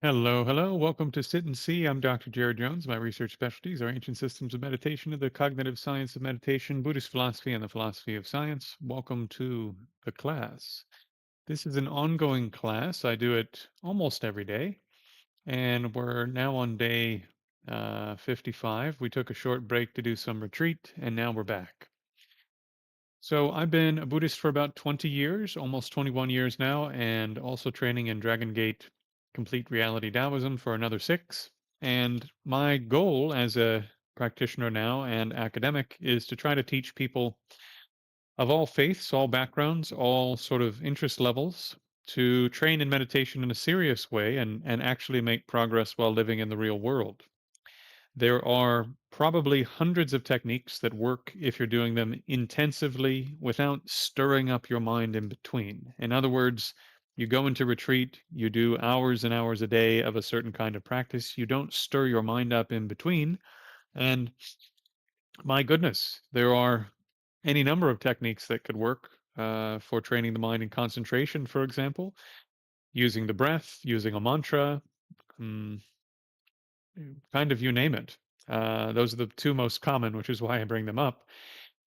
Hello, hello. Welcome to Sit and See. I'm Dr. Jared Jones. My research specialties are ancient systems of meditation, the cognitive science of meditation, Buddhist philosophy, and the philosophy of science. Welcome to the class. This is an ongoing class. I do it almost every day, and we're now on day 55. We took a short break to do some retreat, and now we're back. So I've been a Buddhist for about 20 years, almost 21 years now, and also training in Dragon Gate Complete Reality Taoism for another 6. And my goal as a practitioner now and academic is to try to teach people of all faiths, all backgrounds, all sort of interest levels to train in meditation in a serious way and actually make progress while living in the real world. There are probably hundreds of techniques that work if you're doing them intensively without stirring up your mind in between. In other words, you go into retreat, you do hours and hours a day of a certain kind of practice, you don't stir your mind up in between. And my goodness, there are any number of techniques that could work for training the mind in concentration, for example, using the breath, using a mantra, mm, kind of you name it. Those are the two most common, which is why I bring them up.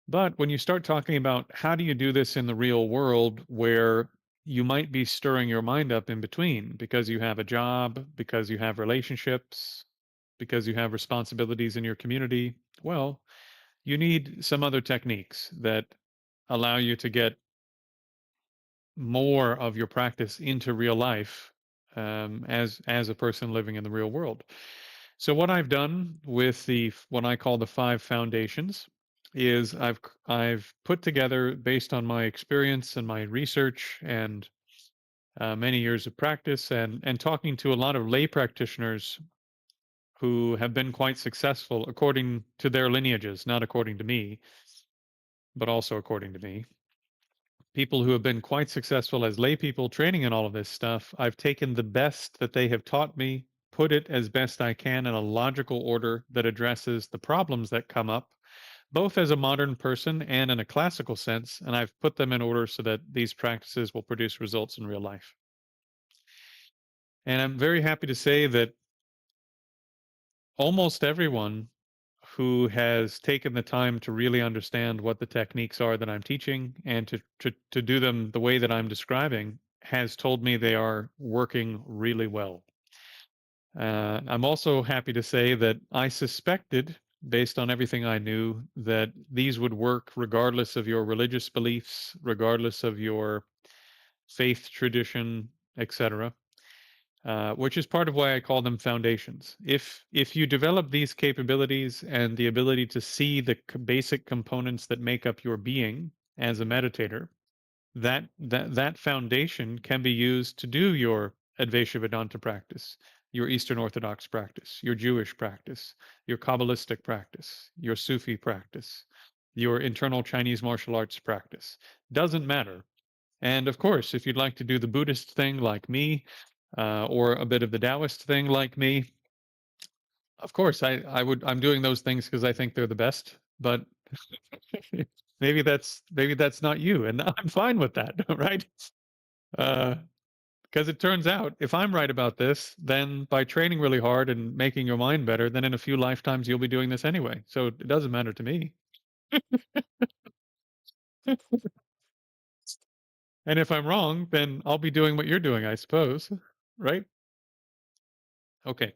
But when you start talking about how do you do this in the real world where you might be stirring your mind up in between because you have a job, because you have relationships, because you have responsibilities in your community, well, you need some other techniques that allow you to get more of your practice into real life as a person living in the real world. So what I've done with what I call the 5 foundations is I've put together based on my experience and my research and many years of practice and talking to a lot of lay practitioners who have been quite successful according to their lineages, not according to me, but also according to me. People who have been quite successful as lay people training in all of this stuff, I've taken the best that they have taught me, put it as best I can in a logical order that addresses the problems that come up, both as a modern person and in a classical sense, and I've put them in order so that these practices will produce results in real life. And I'm very happy to say that almost everyone who has taken the time to really understand what the techniques are that I'm teaching and to do them the way that I'm describing has told me they are working really well. I'm also happy to say that I suspected, based on everything I knew, that these would work regardless of your religious beliefs, regardless of your faith tradition, etc. Which is part of why I call them foundations. If you develop these capabilities and the ability to see the basic components that make up your being as a meditator, that foundation can be used to do your Advaita Vedanta practice, your Eastern Orthodox practice, your Jewish practice, your Kabbalistic practice, your Sufi practice, your internal Chinese martial arts practice. Doesn't matter. And of course, if you'd like to do the Buddhist thing like me, or a bit of the Taoist thing like me, of course, I'm doing those things because I think they're the best. But maybe that's not you, and I'm fine with that, right? Uh, because it turns out if I'm right about this, then by training really hard and making your mind better, then in a few lifetimes you'll be doing this anyway. So it doesn't matter to me. And if I'm wrong, then I'll be doing what you're doing, I suppose. Right? Okay.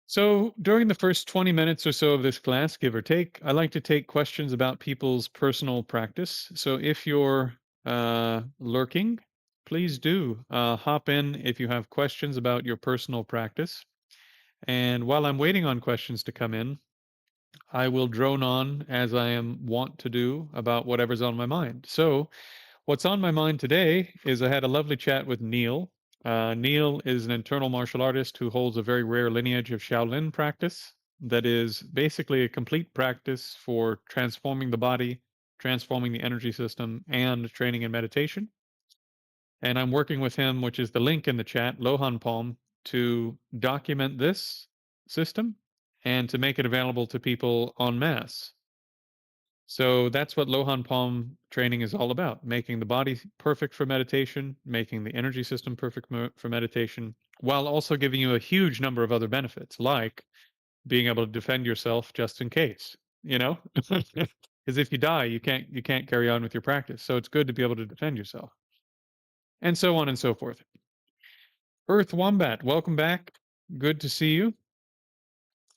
So during the first 20 minutes or so of this class, give or take, I like to take questions about people's personal practice. So if you're lurking, please do hop in if you have questions about your personal practice. And while I'm waiting on questions to come in, I will drone on as I am wont to do about whatever's on my mind. So what's on my mind today is I had a lovely chat with Neil. Neil is an internal martial artist who holds a very rare lineage of Shaolin practice that is basically a complete practice for transforming the body, transforming the energy system, and training in meditation. And I'm working with him, which is the link in the chat, Lohan Palm, to document this system and to make it available to people en masse. So that's what Lohan Palm training is all about, making the body perfect for meditation, making the energy system perfect for meditation, while also giving you a huge number of other benefits, like being able to defend yourself just in case, you know? Because if you die, you can't carry on with your practice. So it's good to be able to defend yourself. And so on and so forth. Earth Wombat, welcome back. Good to see you.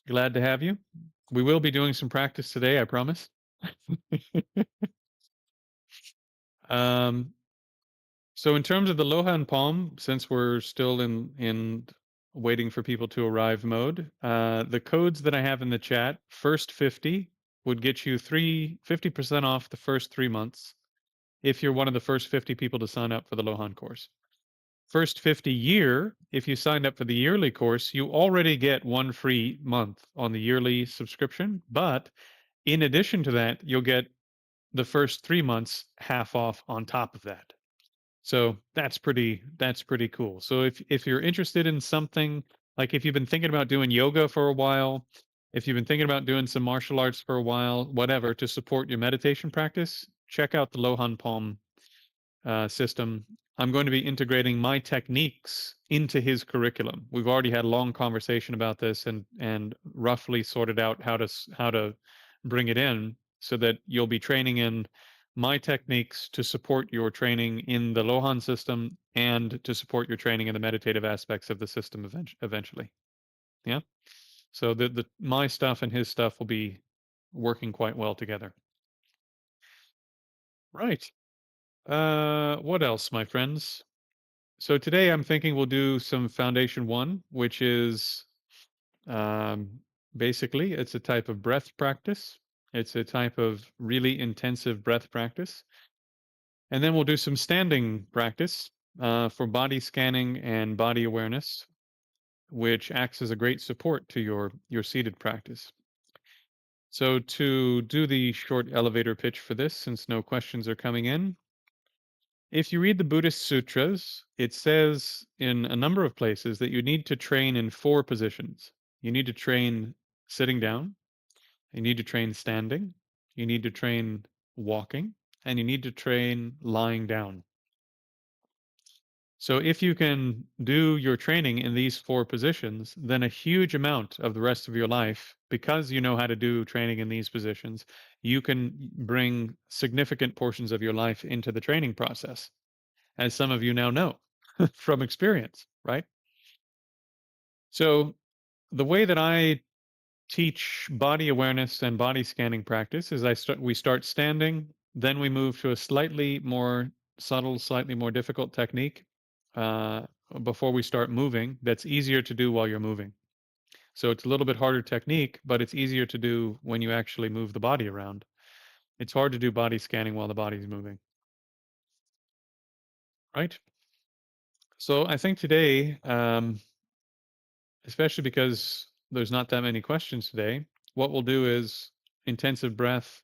Glad to have you. We will be doing some practice today, I promise. um, so in terms of the Lohan Palm, since we're still in waiting for people to arrive mode, the codes that I have in the chat, first 50 would get you 50% off the first 3 months if you're one of the first 50 people to sign up for the Lohan course. First 50 year, if you signed up for the yearly course, you already get one free month on the yearly subscription. But in addition to that, you'll get the first 3 months half off on top of that. So that's pretty cool. So if you're interested in something, like if you've been thinking about doing yoga for a while, if you've been thinking about doing some martial arts for a while, whatever, to support your meditation practice, check out the Lohan Palm system. I'm going to be integrating my techniques into his curriculum. We've already had a long conversation about this and roughly sorted out how to bring it in so that you'll be training in my techniques to support your training in the Lohan system and to support your training in the meditative aspects of the system eventually. Yeah. So the my stuff and his stuff will be working quite well together. Right. What else, my friends? So today I'm thinking we'll do some Foundation 1, which is um, basically it's a type of breath practice. It's a type of really intensive breath practice. And then we'll do some standing practice for body scanning and body awareness, which acts as a great support to your seated practice. So to do the short elevator pitch for this, since no questions are coming in, if you read the Buddhist sutras, it says in a number of places that you need to train in 4 positions. You need to train sitting down, you need to train standing, you need to train walking, and you need to train lying down. So if you can do your training in these 4 positions, then a huge amount of the rest of your life, because you know how to do training in these positions, you can bring significant portions of your life into the training process, as some of you now know from experience, right? So the way that I teach body awareness and body scanning practice is we start standing, then we move to a slightly more subtle, slightly more difficult technique uh, before we start moving. That's easier to do while you're moving. So it's a little bit harder technique, but it's easier to do when you actually move the body around. It's hard to do body scanning while the body's moving, right? So I think today, especially because there's not that many questions today, what we'll do is intensive breath,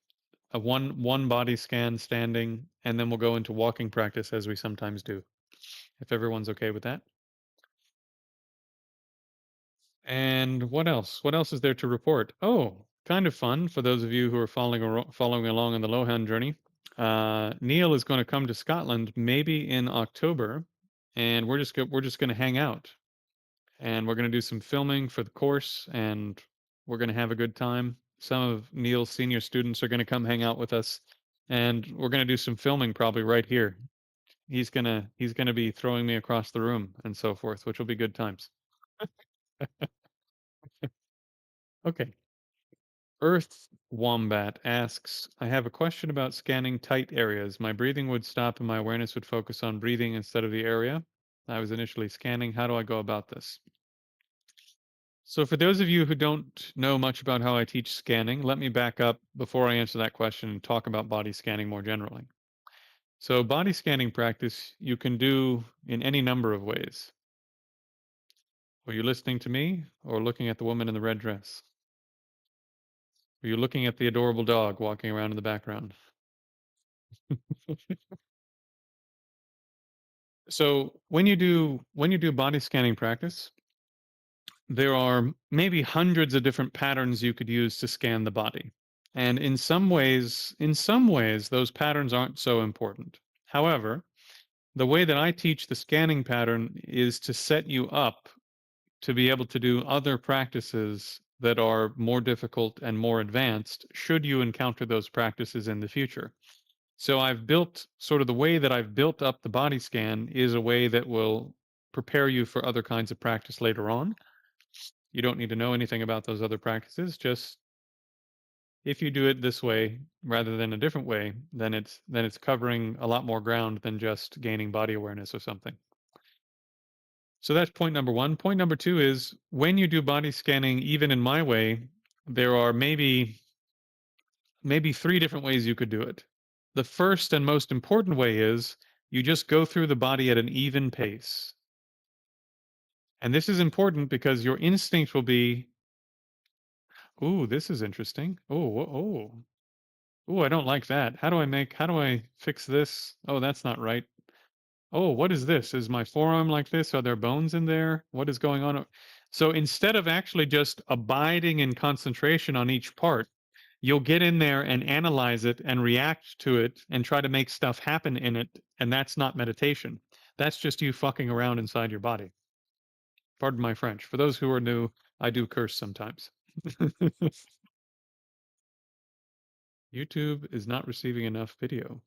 a one body scan standing, and then we'll go into walking practice as we sometimes do, if everyone's okay with that. And what else? What else is there to report? Oh, kind of fun for those of you who are following along on the Lohan journey. Neil is going to come to Scotland maybe in October, and we're just going to hang out, and we're going to do some filming for the course, and we're going to have a good time. Some of Neil's senior students are going to come hang out with us, and we're going to do some filming probably right here. He's gonna be throwing me across the room and so forth, which will be good times. Okay. Earth Wombat asks, I have a question about scanning tight areas. My breathing would stop and my awareness would focus on breathing instead of the area I was initially scanning. How do I go about this? So for those of you who don't know much about how I teach scanning, let me back up before I answer that question and talk about body scanning more generally. So body scanning practice you can do in any number of ways. Were you listening to me or looking at the woman in the red dress? Were you looking at the adorable dog walking around in the background? So when you do body scanning practice, there are maybe hundreds of different patterns you could use to scan the body. And in some ways, those patterns aren't so important. However, the way that I teach the scanning pattern is to set you up to be able to do other practices that are more difficult and more advanced should you encounter those practices in the future. So I've built sort of the way that I've built up the body scan is a way that will prepare you for other kinds of practice later on. You don't need to know anything about those other practices. Just if you do it this way rather than a different way, then it's covering a lot more ground than just gaining body awareness or something. So that's point number 1. Point number 2 is when you do body scanning, even in my way, there are maybe 3 different ways you could do it. The first and most important way is you just go through the body at an even pace. And this is important because your instinct will be, "Ooh, this is interesting. Oh, I don't like that. How do I fix this? Oh, that's not right. Oh, what is this? Is my forearm like this? Are there bones in there? What is going on?" So instead of actually just abiding in concentration on each part, you'll get in there and analyze it and react to it and try to make stuff happen in it. And that's not meditation. That's just you fucking around inside your body. Pardon my French. For those who are new, I do curse sometimes. YouTube is not receiving enough video.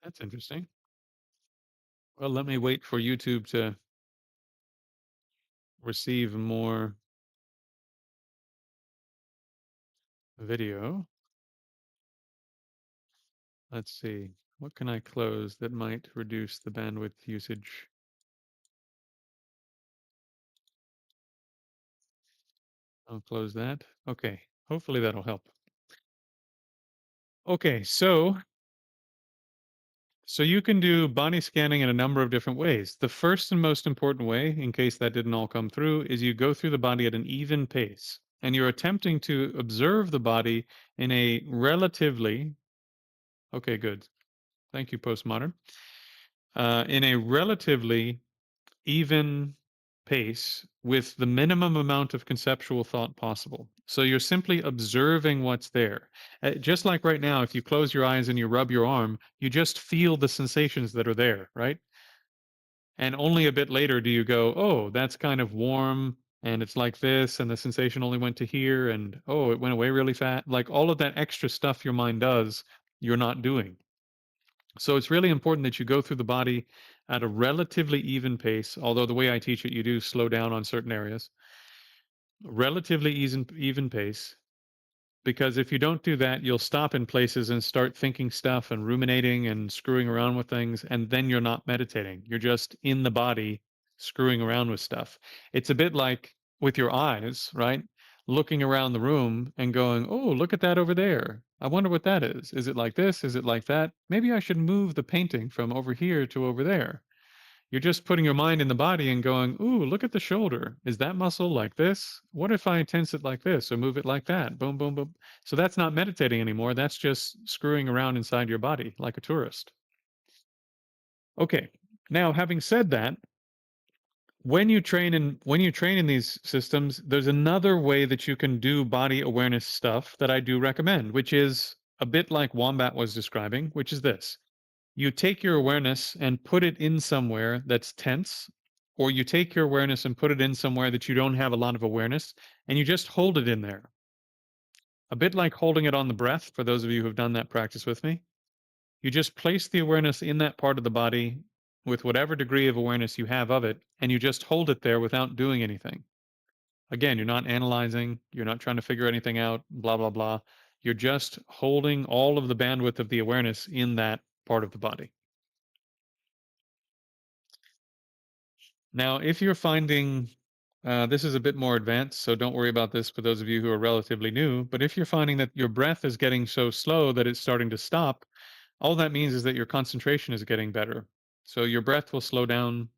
That's interesting. Well, let me wait for YouTube to receive more video. Let's see. What can I close that might reduce the bandwidth usage? I'll close that. Okay. Hopefully that'll help. Okay, so you can do body scanning in a number of different ways. The first and most important way, in case that didn't all come through, is you go through the body at an even pace. And you're attempting to observe the body in a relatively, okay, good. Thank you, postmodern. In a relatively even pace with the minimum amount of conceptual thought possible. So you're simply observing what's there. Just like right now, if you close your eyes and you rub your arm, you just feel the sensations that are there, right? And only a bit later do you go, oh, that's kind of warm and it's like this, and the sensation only went to here, and oh, it went away really fast. Like all of that extra stuff your mind does, you're not doing. So it's really important that you go through the body at a relatively even pace, although the way I teach it, you do slow down on certain areas. Relatively even pace, because if you don't do that, you'll stop in places and start thinking stuff and ruminating and screwing around with things, and then you're not meditating. You're just in the body screwing around with stuff. It's a bit like with your eyes, right? Looking around the room and going, "Oh, look at that over there. I wonder what that is. Is it like this? Is it like that? Maybe I should move the painting from over here to over there." You're just putting your mind in the body and going, "Ooh, look at the shoulder. Is that muscle like this? What if I tense it like this or move it like that?" Boom, boom, boom. So that's not meditating anymore. That's just screwing around inside your body like a tourist. Okay. Now, having said that, when you train in these systems, there's another way that you can do body awareness stuff that I do recommend, which is a bit like Wombat was describing, which is this. You take your awareness and put it in somewhere that's tense, or you take your awareness and put it in somewhere that you don't have a lot of awareness, and you just hold it in there. A bit like holding it on the breath, for those of you who've done that practice with me. You just place the awareness in that part of the body with whatever degree of awareness you have of it, and you just hold it there without doing anything. Again, you're not analyzing, you're not trying to figure anything out, blah, blah, blah. You're just holding all of the bandwidth of the awareness in that part of the body. Now, if you're finding this is a bit more advanced, so don't worry about this for those of you who are relatively new. But if you're finding that your breath is getting so slow that it's starting to stop, all that means is that your concentration is getting better. So your breath will slow down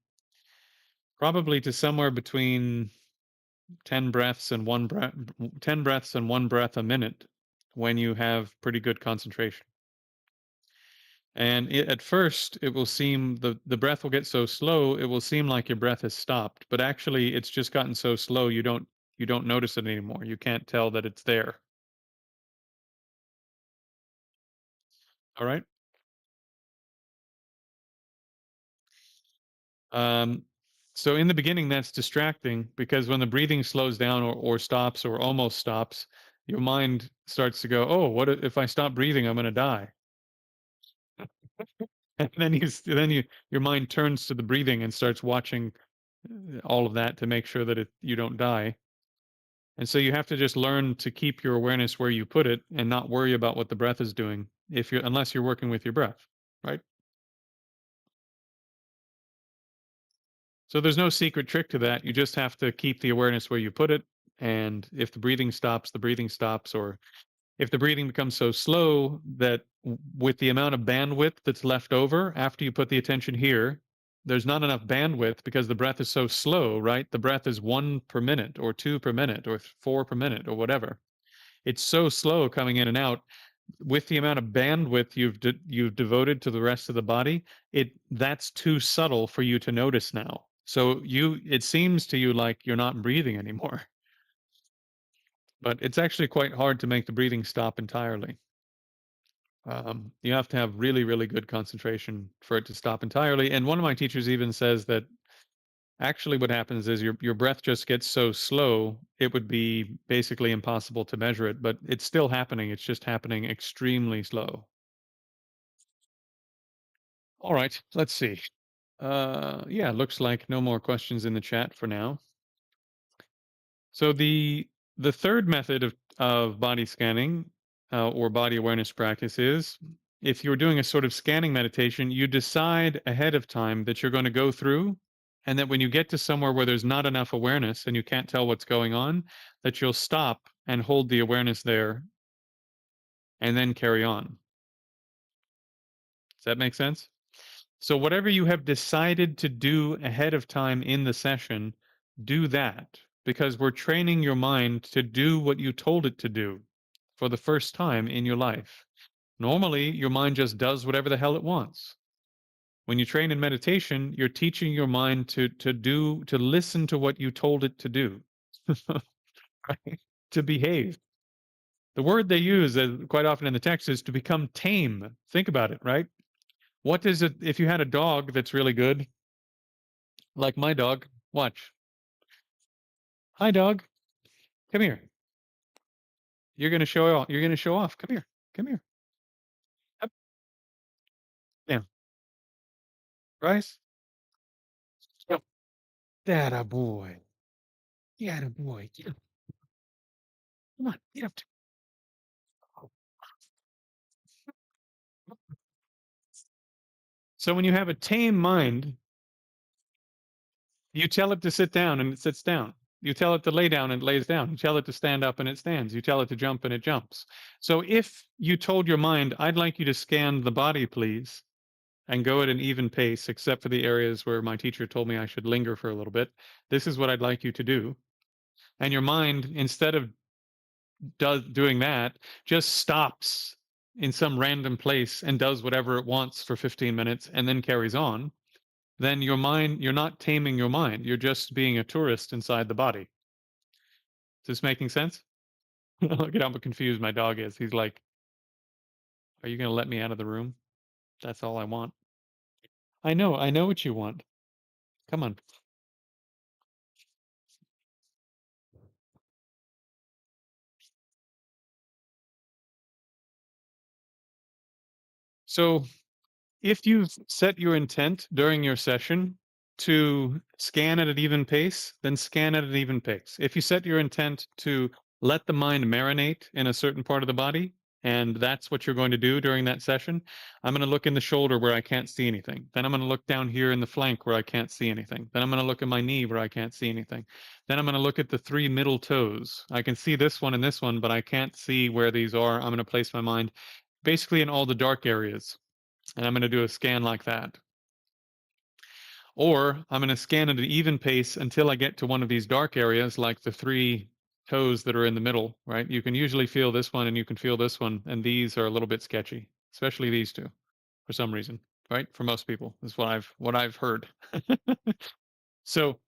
probably to somewhere between 10 breaths and 10 breaths and 1 breath a minute when you have pretty good concentration. And at first, it will seem the breath will get so slow, it will seem like your breath has stopped. But actually, it's just gotten so slow, You don't notice it anymore. You can't tell that it's there. All right. Um, so in the beginning, that's distracting because when the breathing slows down or stops or almost stops, your mind starts to go, "Oh, what if I stop breathing? I'm going to die." And then your mind turns to the breathing and starts watching all of that to make sure that you don't die. And so you have to just learn to keep your awareness where you put it and not worry about what the breath is doing if you unless you're working with your breath, right? So there's no secret trick to that. You just have to keep the awareness where you put it. And if the breathing stops, the breathing stops. Or if the breathing becomes so slow that with the amount of bandwidth that's left over after you put the attention here, there's not enough bandwidth because the breath is so slow, right? The breath is 1 per minute or 2 per minute or 4 per minute or whatever. It's so slow coming in and out with the amount of bandwidth you've devoted to the rest of the body, that's too subtle for you to notice now. So it seems to you like you're not breathing anymore, but it's actually quite hard to make the breathing stop entirely. You have to have really, really good concentration for it to stop entirely. And one of my teachers even says that actually what happens is your breath just gets so slow, it would be basically impossible to measure it, but it's still happening. It's just happening extremely slow. All right, let's see. Yeah, looks like no more questions in the chat for now. So the third method of body scanning or body awareness practice is if you're doing a sort of scanning meditation, you decide ahead of time that you're going to go through, and that when you get to somewhere where there's not enough awareness and you can't tell what's going on, that you'll stop and hold the awareness there and then carry on. Does that make sense? So whatever you have decided to do ahead of time in the session, do that because we're training your mind to do what you told it to do for the first time in your life. Normally, your mind just does whatever the hell it wants. When you train in meditation, you're teaching your mind to listen to what you told it to do, right? To behave. The word they use quite often in the text is to become tame. Think about it, right? What is it if you had a dog that's really good? Like my dog. Watch. Hi, dog. Come here. You're gonna show off. You're gonna show off. Come here. Come here. Up. Down. Rise. Go. That a boy. Yeah, a boy. Get up. Come on. Get up. So when you have a tame mind, you tell it to sit down and it sits down. You tell it to lay down and it lays down. You tell it to stand up and it stands. You tell it to jump and it jumps. So if you told your mind, I'd like you to scan the body, please, and go at an even pace, except for the areas where my teacher told me I should linger for a little bit. This is what I'd like you to do. And your mind, instead of doing that, just stops in some random place and does whatever it wants for 15 minutes and then carries on. Then you're not taming your mind. You're just being a tourist inside the body. Is this making sense? Look at how confused my dog is. He's like, are you going to let me out of the room? That's all I want. I know what you want. Come on. So if you've set your intent during your session to scan at an even pace, then scan at an even pace. If you set your intent to let the mind marinate in a certain part of the body, and that's what you're going to do during that session, I'm going to look in the shoulder where I can't see anything. Then I'm going to look down here in the flank where I can't see anything. Then I'm going to look at my knee where I can't see anything. Then I'm going to look at the three middle toes. I can see this one and this one, but I can't see where these are. I'm going to place my mind basically in all the dark areas, and I'm going to do a scan like that. Or I'm going to scan at an even pace until I get to one of these dark areas, like the three toes that are in the middle, right? You can usually feel this one and you can feel this one, and these are a little bit sketchy, especially these two for some reason, right? For most people, is what I've heard. So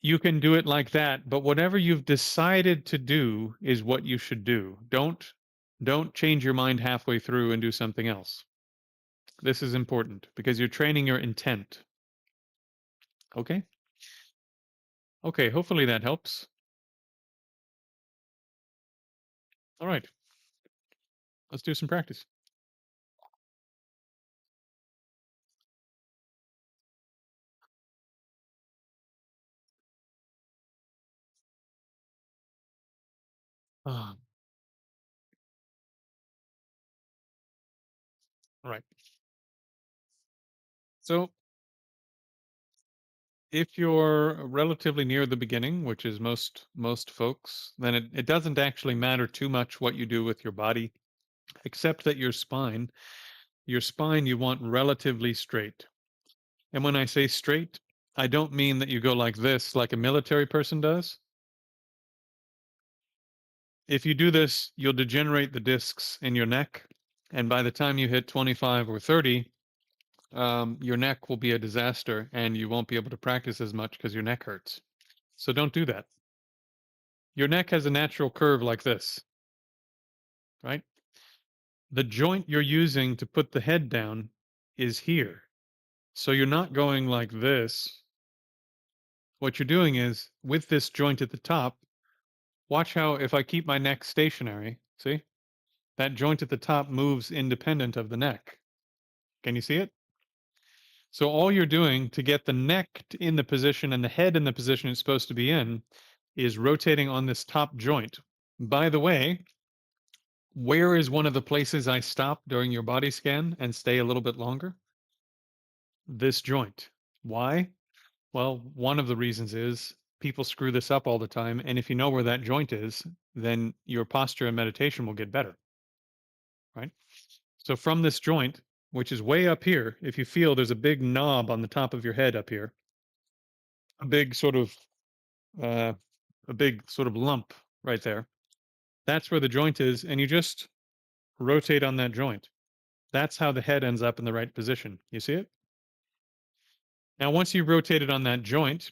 You can do it like that, but whatever you've decided to do is what you should do. Don't change your mind halfway through and do something else. This is important because you're training your intent. Okay? Okay, hopefully that helps. All right. Let's do some practice. Ah, right. So, if you're relatively near the beginning, which is most folks, then it doesn't actually matter too much what you do with your body, except that your spine you want relatively straight. And when I say straight, I don't mean that you go like this, like a military person does. If you do this, you'll degenerate the discs in your neck. And by the time you hit 25 or 30, your neck will be a disaster and you won't be able to practice as much because your neck hurts. So don't do that. Your neck has a natural curve like this, right? The joint you're using to put the head down is here. So you're not going like this. What you're doing is with this joint at the top, watch how if I keep my neck stationary, see? That joint at the top moves independent of the neck. Can you see it? So all you're doing to get the neck in the position and the head in the position it's supposed to be in is rotating on this top joint. By the way, where is one of the places I stop during your body scan and stay a little bit longer? This joint. Why? Well, one of the reasons is people screw this up all the time. And if you know where that joint is, then your posture and meditation will get better, right? So from this joint, which is way up here, if you feel there's a big knob on the top of your head up here, a big sort of uh, a big sort of lump right there. That's where the joint is, and you just rotate on that joint. That's how the head ends up in the right position. You see it? Now, once you've rotated on that joint,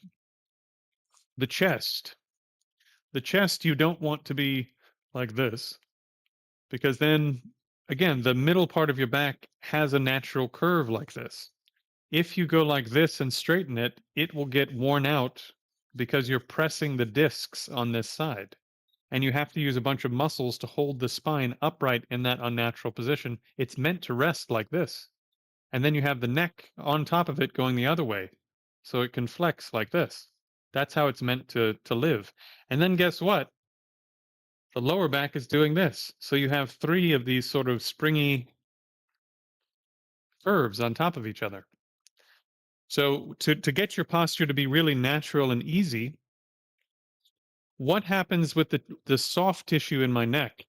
the chest, the chest you don't want to be like this because then, again, the middle part of your back has a natural curve like this. If you go like this and straighten it, it will get worn out because you're pressing the discs on this side. And you have to use a bunch of muscles to hold the spine upright in that unnatural position. It's meant to rest like this. And then you have the neck on top of it going the other way. So it can flex like this. That's how it's meant to live. And then guess what? The lower back is doing this. So you have three of these sort of springy curves on top of each other. So to get your posture to be really natural and easy, what happens with the soft tissue in my neck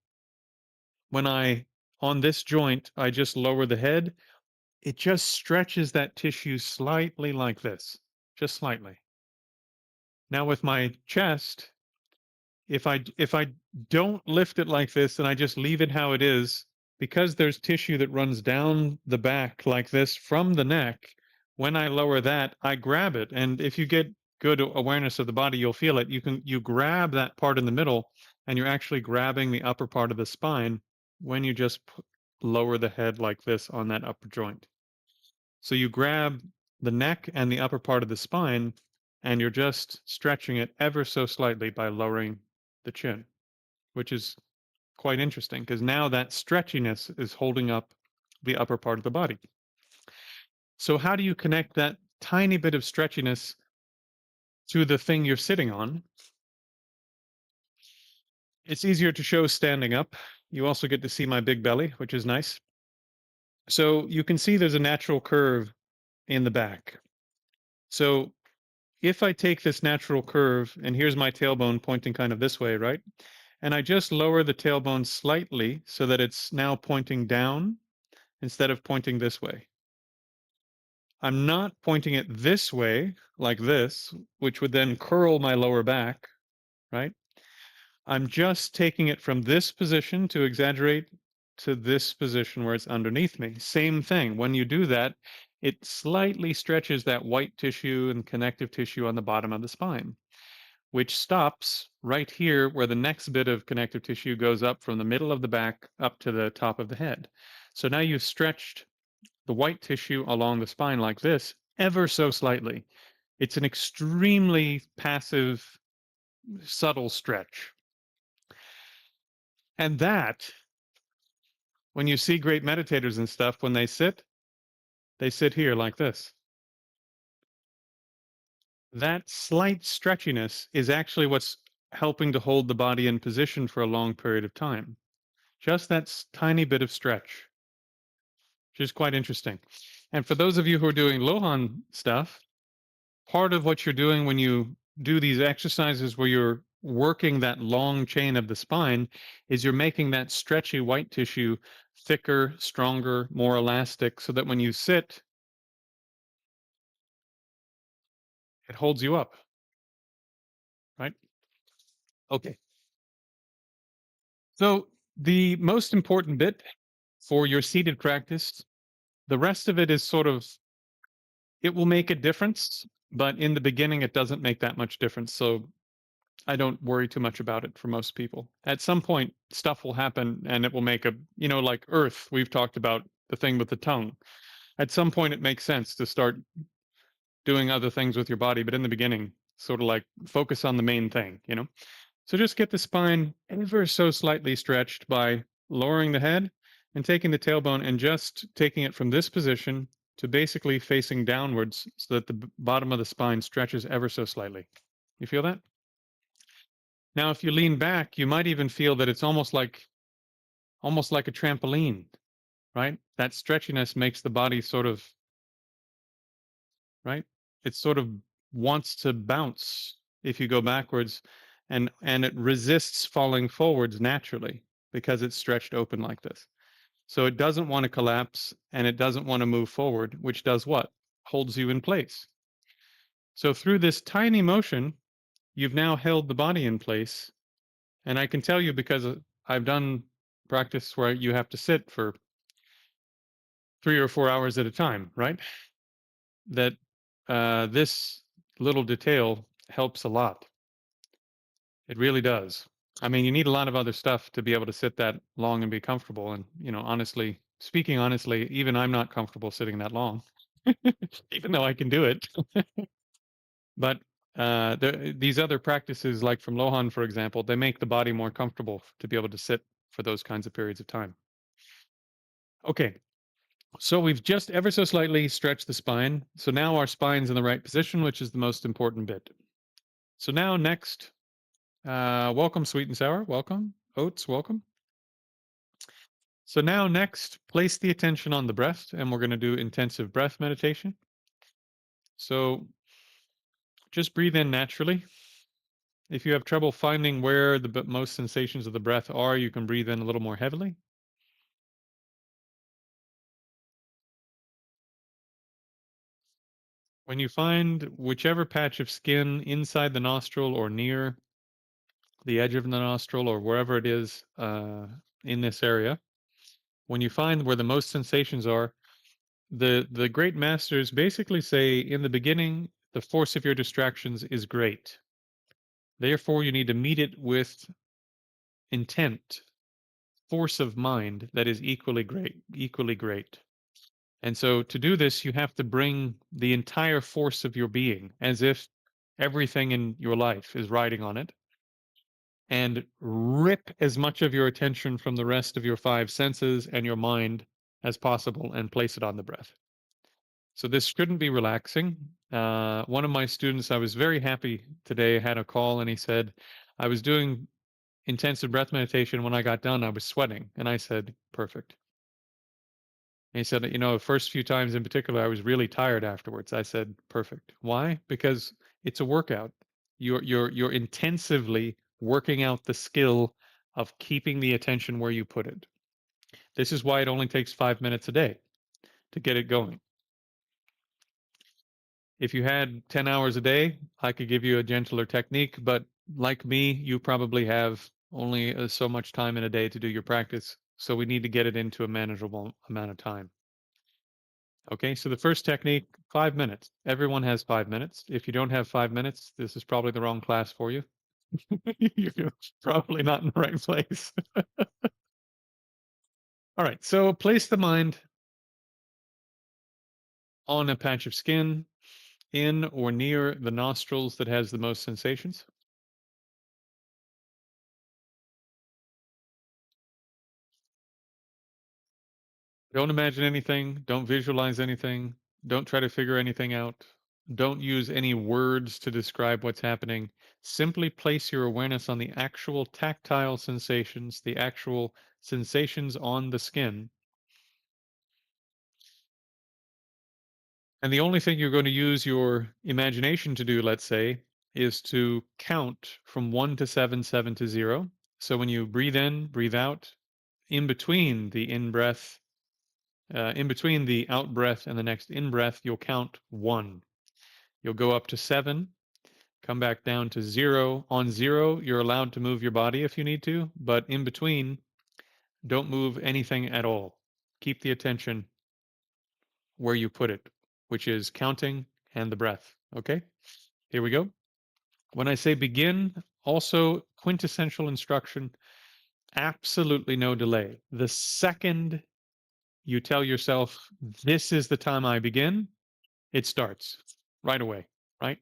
when on this joint, I just lower the head, it just stretches that tissue slightly like this, just slightly. Now with my chest, if I don't lift it like this and I just leave it how it is, because there's tissue that runs down the back like this from the neck, when I lower that, I grab it. And if you get good awareness of the body, you'll feel it. You grab that part in the middle and you're actually grabbing the upper part of the spine when you just lower the head like this on that upper joint. So you grab the neck and the upper part of the spine and you're just stretching it ever so slightly by lowering the chin, which is quite interesting because now that stretchiness is holding up the upper part of the body. So, how do you connect that tiny bit of stretchiness to the thing you're sitting on? It's easier to show standing up. You also get to see my big belly, which is nice. So, you can see there's a natural curve in the back. So, if I take this natural curve, and here's my tailbone pointing kind of this way, right? And I just lower the tailbone slightly so that it's now pointing down instead of pointing this way. I'm not pointing it this way, like this, which would then curl my lower back, right? I'm just taking it from this position to exaggerate to this position where it's underneath me. Same thing. When you do that, it slightly stretches that white tissue and connective tissue on the bottom of the spine. which stops right here where the next bit of connective tissue goes up from the middle of the back up to the top of the head. So now you've stretched the white tissue along the spine like this ever so slightly. It's an extremely passive, subtle stretch. And that, when you see great meditators and stuff, when they sit here like this. That slight stretchiness is actually what's helping to hold the body in position for a long period of time. Just that tiny bit of stretch, which is quite interesting. And for those of you who are doing Lohan stuff, part of what you're doing when you do these exercises where you're working that long chain of the spine is you're making that stretchy white tissue thicker, stronger, more elastic, so that when you sit, it holds you up, right? Okay. So the most important bit for your seated practice, the rest of it is sort of, it will make a difference, but in the beginning, it doesn't make that much difference. So I don't worry too much about it for most people. At some point, stuff will happen and it will make a, like Earth, we've talked about the thing with the tongue. At some point, it makes sense to start doing other things with your body, but in the beginning, sort of like focus on the main thing. So just get the spine ever so slightly stretched by lowering the head and taking the tailbone and just taking it from this position to basically facing downwards so that the bottom of the spine stretches ever so slightly. You feel that? Now, if you lean back, you might even feel that it's almost like a trampoline, right? That stretchiness makes the body sort of, right? It sort of wants to bounce if you go backwards, and it resists falling forwards naturally because it's stretched open like this. So it doesn't want to collapse and it doesn't want to move forward, which does what? Holds you in place. So through this tiny motion, you've now held the body in place. And I can tell you because I've done practice where you have to sit for 3 or 4 hours at a time, right? That this little detail helps a lot. It really does. I mean, you need a lot of other stuff to be able to sit that long and be comfortable. And, speaking honestly, even I'm not comfortable sitting that long, even though I can do it. But these other practices, like from Lohan, for example, they make the body more comfortable to be able to sit for those kinds of periods of time. Okay, so we've just ever so slightly stretched the spine. So now our spine's in the right position, which is the most important bit. So now next, welcome, sweet and sour. Welcome, oats. Welcome. So now next, place the attention on the breath, and we're going to do intensive breath meditation. So just breathe in naturally. If you have trouble finding where the most sensations of the breath are, you can breathe in a little more heavily. When you find whichever patch of skin inside the nostril or near the edge of the nostril or wherever it is in this area, when you find where the most sensations are, the great masters basically say in the beginning, the force of your distractions is great. Therefore, you need to meet it with intent, force of mind that is equally great, equally great. And so to do this, you have to bring the entire force of your being as if everything in your life is riding on it, and rip as much of your attention from the rest of your five senses and your mind as possible and place it on the breath. So this shouldn't be relaxing. One of my students, I was very happy today, had a call and he said, I was doing intensive breath meditation. When I got done, I was sweating. And I said, perfect. And he said, the first few times in particular, I was really tired afterwards. I said, perfect. Why? Because it's a workout. You're intensively working out the skill of keeping the attention where you put it. This is why it only takes 5 minutes a day to get it going. If you had 10 hours a day, I could give you a gentler technique, but like me, you probably have only so much time in a day to do your practice. So we need to get it into a manageable amount of time. Okay, so the first technique, 5 minutes. Everyone has 5 minutes. If you don't have 5 minutes, this is probably the wrong class for you. You're probably not in the right place. All right, so place the mind on a patch of skin in or near the nostrils that has the most sensations. Don't imagine anything. Don't visualize anything. Don't try to figure anything out. Don't use any words to describe what's happening. Simply place your awareness on the actual tactile sensations, the actual sensations on the skin. And the only thing you're going to use your imagination to do, let's say, is to count from 1 to 7, 7 to 0. So when you breathe in, breathe out, in between the in breath, in between the out breath and the next in breath, you'll count 1. You'll go up to 7, come back down to 0. On 0, you're allowed to move your body if you need to, but in between, don't move anything at all. Keep the attention where you put it, which is counting and the breath. Okay? Here we go. When I say begin, also quintessential instruction, absolutely no delay. The second you tell yourself, this is the time I begin, it starts right away, right?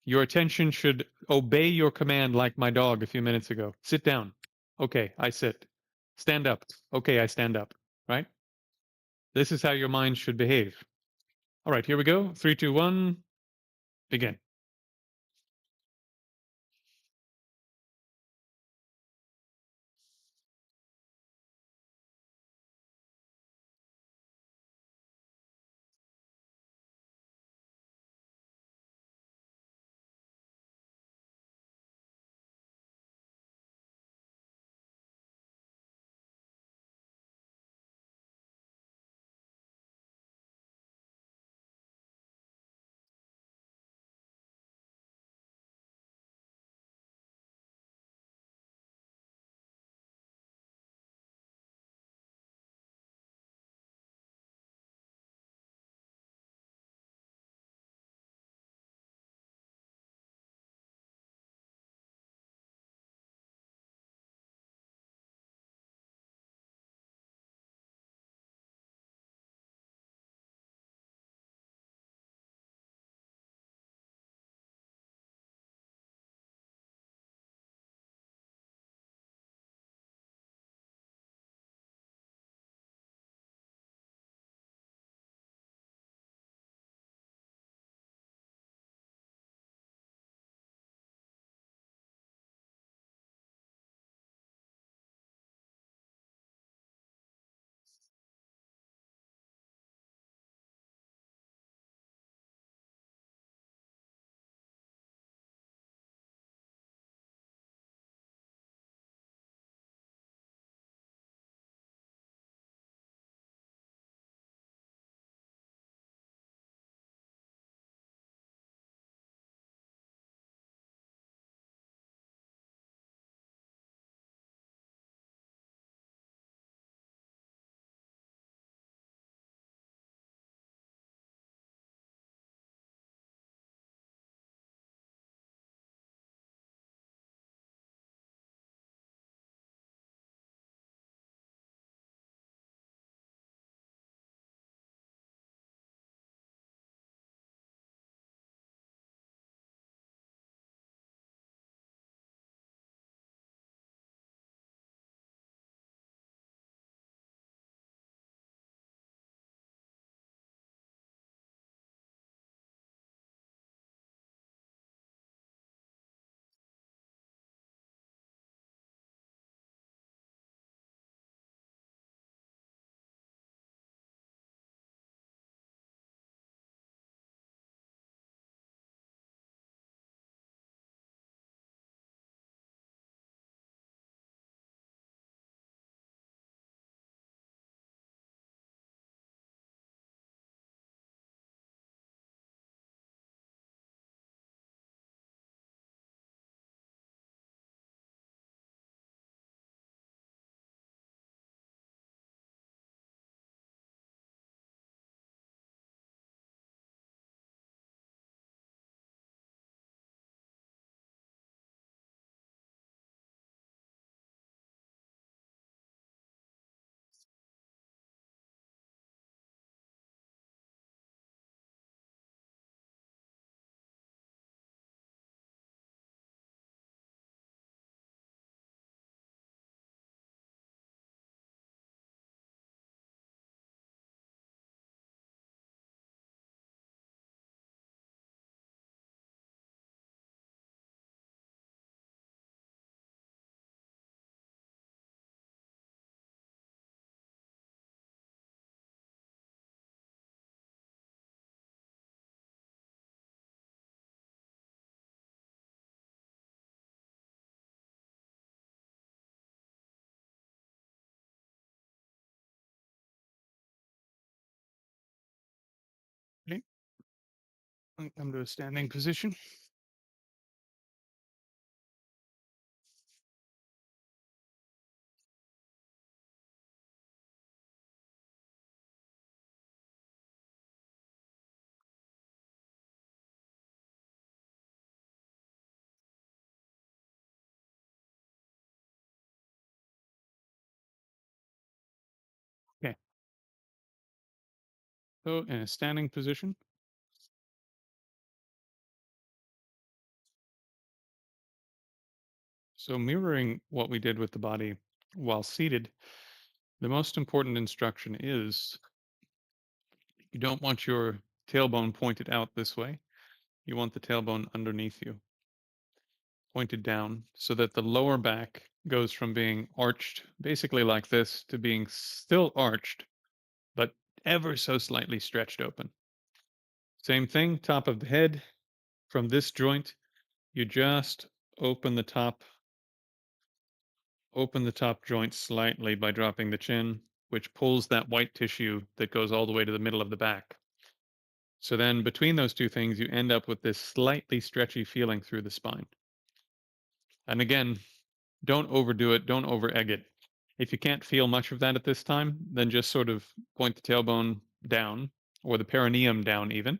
Your attention should obey your command like my dog a few minutes ago. Sit down. Okay, I sit. Stand up. Okay, I stand up, right? This is how your mind should behave. All right, here we go. Three, two, one, begin. Come to a standing position. Okay. So in a standing position. So mirroring what we did with the body while seated, the most important instruction is you don't want your tailbone pointed out this way. You want the tailbone underneath you, pointed down, so that the lower back goes from being arched, basically like this, to being still arched, but ever so slightly stretched open. Same thing, top of the head. From this joint, you just open the top, open the top joint slightly by dropping the chin, which pulls that white tissue that goes all the way to the middle of the back. So then between those two things, you end up with this slightly stretchy feeling through the spine. And again, don't overdo it, don't over egg it. If you can't feel much of that at this time, then just sort of point the tailbone down or the perineum down even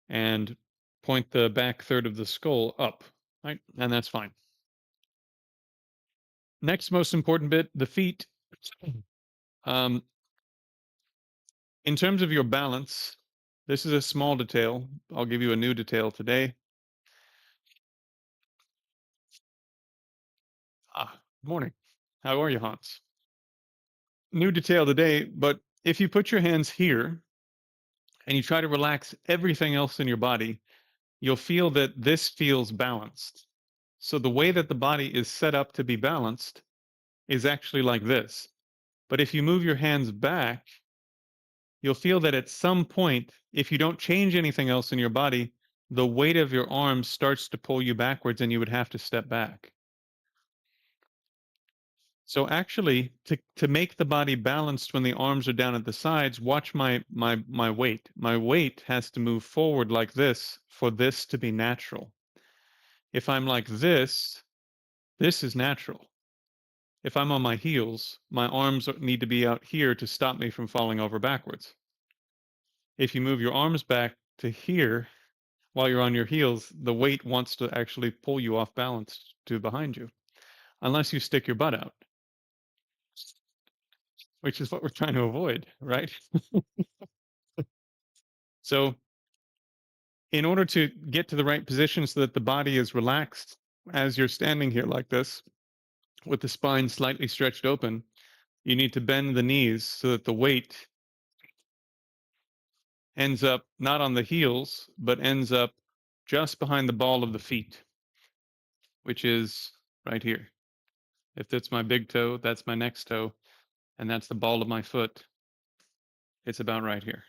and point the back third of the skull up, right? And that's fine. Next most important bit, the feet. Um, in terms of your balance, this is a small detail. I'll give you a new detail today. Good morning. How are you, Hans? New detail today, but if you put your hands here and you try to relax everything else in your body, you'll feel that this feels balanced. So the way that the body is set up to be balanced is actually like this. But if you move your hands back, you'll feel that at some point, if you don't change anything else in your body, the weight of your arms starts to pull you backwards and you would have to step back. So actually, to make the body balanced when the arms are down at the sides, watch my weight. My weight has to move forward like this for this to be natural. If I'm like this is natural. If I'm on my heels, my arms need to be out here to stop me from falling over backwards. If you move your arms back to here while you're on your heels, the weight wants to actually pull you off balance to behind you, unless you stick your butt out, which is what we're trying to avoid, right? So in order to get to the right position so that the body is relaxed as you're standing here like this, with the spine slightly stretched open, you need to bend the knees so that the weight ends up not on the heels, but ends up just behind the ball of the feet, which is right here. If that's my big toe, that's my next toe, and that's the ball of my foot. It's about right here.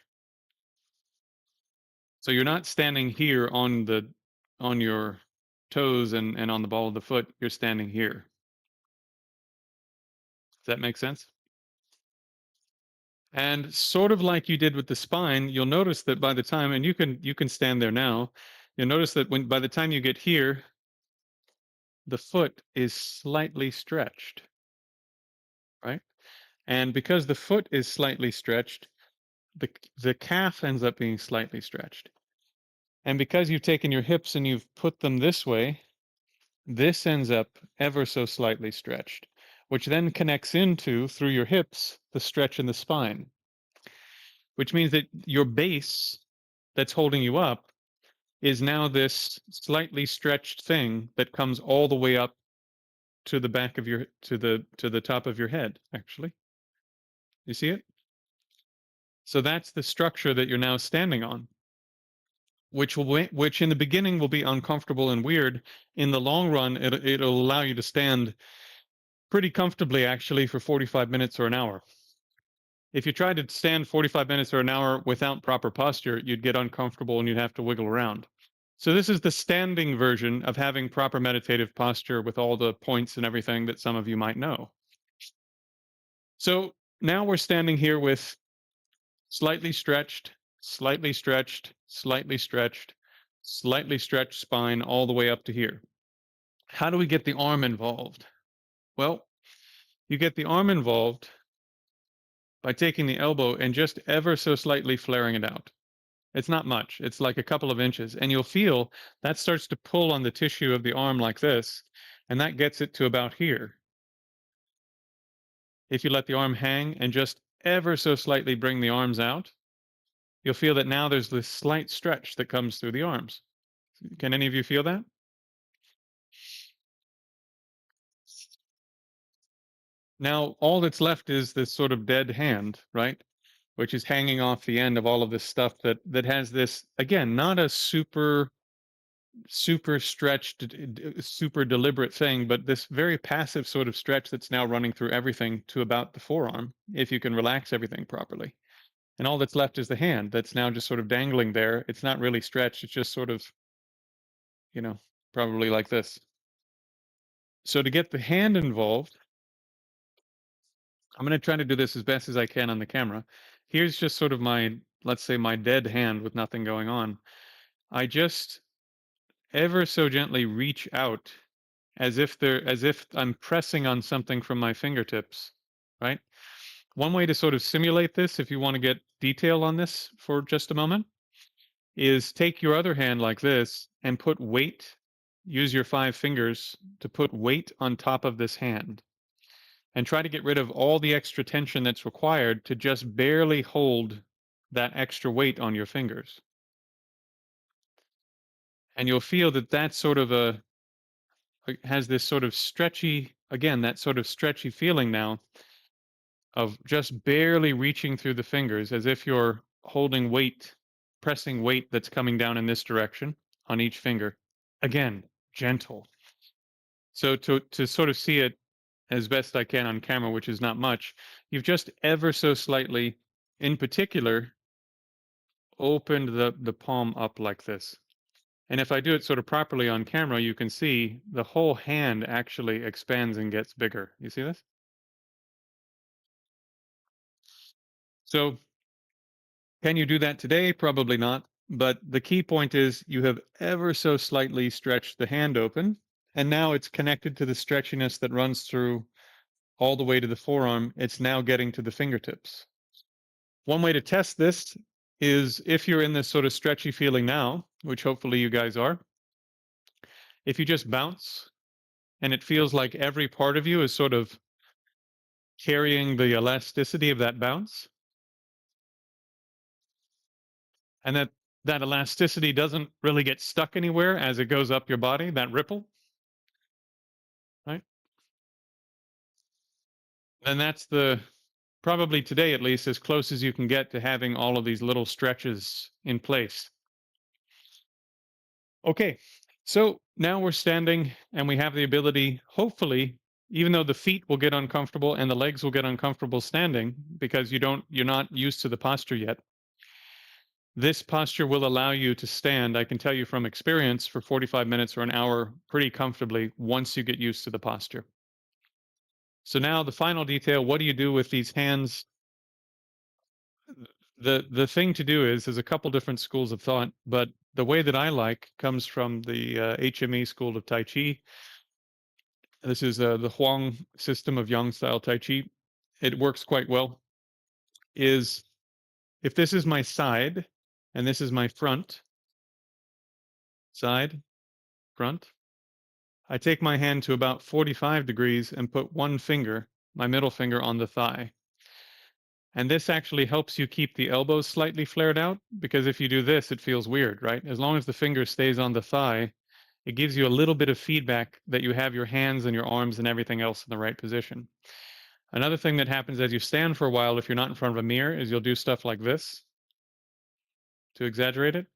So you're not standing here on your toes and on the ball of the foot. You're standing here. Does that make sense? And sort of like you did with the spine, you'll notice that by the time, and you can stand there now, you'll notice that when by the time you get here, the foot is slightly stretched, right? And because the foot is slightly stretched, the calf ends up being slightly stretched. And because you've taken your hips and you've put them this way, this ends up ever so slightly stretched, which then connects into, through your hips, the stretch in the spine, which means that your base that's holding you up is now this slightly stretched thing that comes all the way up to the back of your to the top of your head, actually. You see it? So that's the structure that you're now standing on, which in the beginning will be uncomfortable and weird. In the long run, it'll allow you to stand pretty comfortably actually for 45 minutes or an hour. If you tried to stand 45 minutes or an hour without proper posture, you'd get uncomfortable and you'd have to wiggle around. So this is the standing version of having proper meditative posture with all the points and everything that some of you might know. So now we're standing here with slightly stretched, slightly stretched, slightly stretched spine all the way up to here. How do we get the arm involved? Well, you get the arm involved by taking the elbow and just ever so slightly flaring it out. It's not much. It's like a couple of inches. And you'll feel that starts to pull on the tissue of the arm like this, and that gets it to about here. If you let the arm hang and just ever so slightly bring the arms out, you'll feel that now there's this slight stretch that comes through the arms. Can any of you feel that? Now, all that's left is this sort of dead hand, right? Which is hanging off the end of all of this stuff that has this, again, not a super stretched, super deliberate thing, but this very passive sort of stretch that's now running through everything to about the forearm, if you can relax everything properly. And all that's left is the hand that's now just sort of dangling there. It's not really stretched. It's just sort of, you know, probably like this. So to get the hand involved, I'm going to try to do this as best as I can on the camera. Here's just sort of my, let's say, my dead hand with nothing going on. I just ever so gently reach out as if I'm pressing on something from my fingertips, right? One way to sort of simulate this, if you want to get detail on this for just a moment, is take your other hand like this and put weight, use your 5 fingers to put weight on top of this hand and try to get rid of all the extra tension that's required to just barely hold that extra weight on your fingers. And you'll feel that that sort of has this sort of stretchy, again, that sort of stretchy feeling now of just barely reaching through the fingers as if you're holding weight, pressing weight that's coming down in this direction on each finger. Again, gentle. So to sort of see it as best I can on camera, which is not much, you've just ever so slightly, in particular, opened the palm up like this. And if I do it sort of properly on camera, you can see the whole hand actually expands and gets bigger. You see this? So can you do that today? Probably not. But the key point is you have ever so slightly stretched the hand open, and now it's connected to the stretchiness that runs through all the way to the forearm. It's now getting to the fingertips. One way to test this is if you're in this sort of stretchy feeling now, which hopefully you guys are, if you just bounce and it feels like every part of you is sort of carrying the elasticity of that bounce, and that elasticity doesn't really get stuck anywhere as it goes up your body, that ripple, right? Then that's the probably today at least as close as you can get to having all of these little stretches in place. Okay, so now we're standing and we have the ability, hopefully, even though the feet will get uncomfortable and the legs will get uncomfortable standing because you're not used to the posture yet. This posture will allow you to stand, I can tell you from experience, for 45 minutes or an hour pretty comfortably once you get used to the posture. So now the final detail, what do you do with these hands? The thing to do is there's a couple different schools of thought, but the way that I like comes from the HME school of Tai Chi. This is the Huang system of Yang style Tai Chi. It works quite well. Is if this is my side and this is my front, side, front, I take my hand to about 45 degrees and put one finger, my middle finger, on the thigh. And this actually helps you keep the elbows slightly flared out because if you do this, it feels weird, right? As long as the finger stays on the thigh, it gives you a little bit of feedback that you have your hands and your arms and everything else in the right position. Another thing that happens as you stand for a while, if you're not in front of a mirror, is you'll do stuff like this to exaggerate it.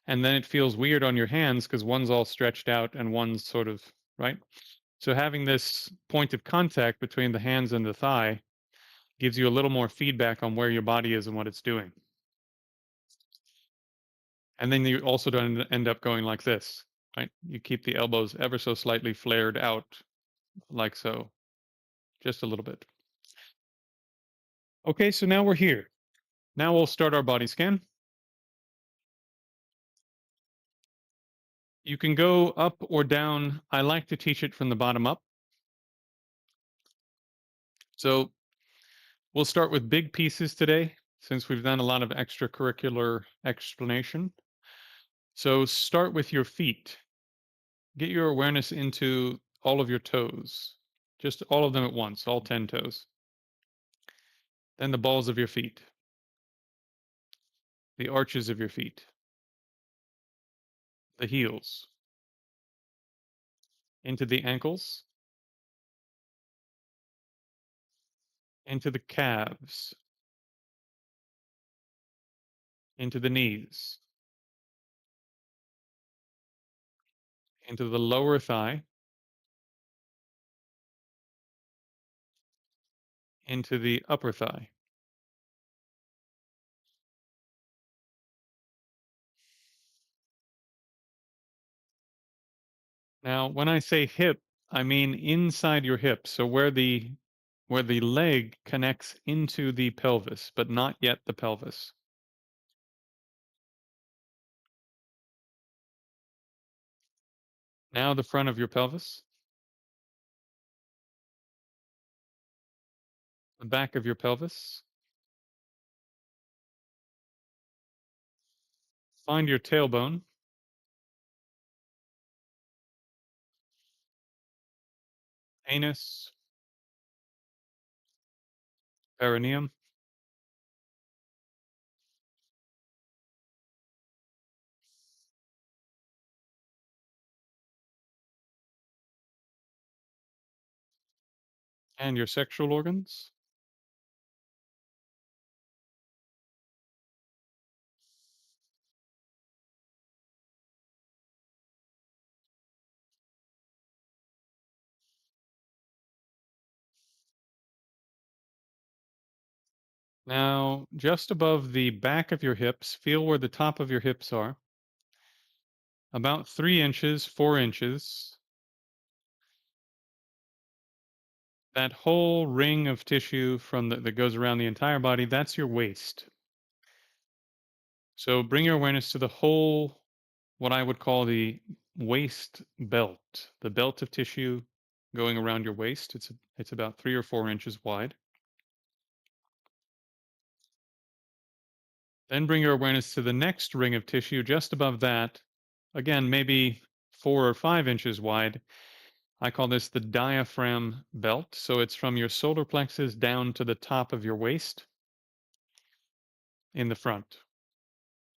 And then it feels weird on your hands because one's all stretched out and one's sort of, right? So having this point of contact between the hands and the thigh gives you a little more feedback on where your body is and what it's doing. And then you also don't end up going like this, right? You keep the elbows ever so slightly flared out like so, just a little bit. Okay, so now we're here. Now we'll start our body scan. You can go up or down. I like to teach it from the bottom up. So we'll start with big pieces today since we've done a lot of extracurricular explanation. So start with your feet. Get your awareness into all of your toes, just all of them at once, all 10 toes. Then the balls of your feet, the arches of your feet, the heels, into the ankles, into the calves, into the knees, into the lower thigh, into the upper thigh. Now, when I say hip, I mean inside your hip, so where the leg connects into the pelvis, but not yet the pelvis. Now the front of your pelvis, the back of your pelvis. Find your tailbone, anus, perineum, and your sexual organs. Now, just above the back of your hips, feel where the top of your hips are. About 3 inches, 4 inches. That whole ring of tissue that goes around the entire body, that's your waist. So bring your awareness to the whole, what I would call the waist belt, the belt of tissue going around your waist. It's about 3 or 4 inches wide. Then bring your awareness to the next ring of tissue just above that. Again, maybe 4 or 5 inches wide. I call this the diaphragm belt. So it's from your solar plexus down to the top of your waist in the front.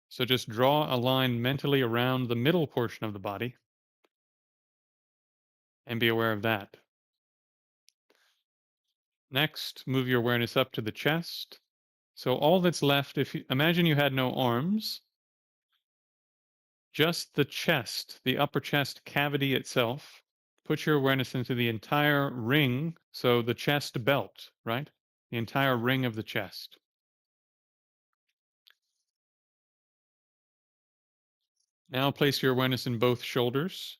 So just draw a line mentally around the middle portion of the body and be aware of that. Next, move your awareness up to the chest. So all that's left, if you imagine you had no arms, just the chest, the upper chest cavity itself. Put your awareness into the entire ring, so the chest belt, right? The entire ring of the chest. Now place your awareness in both shoulders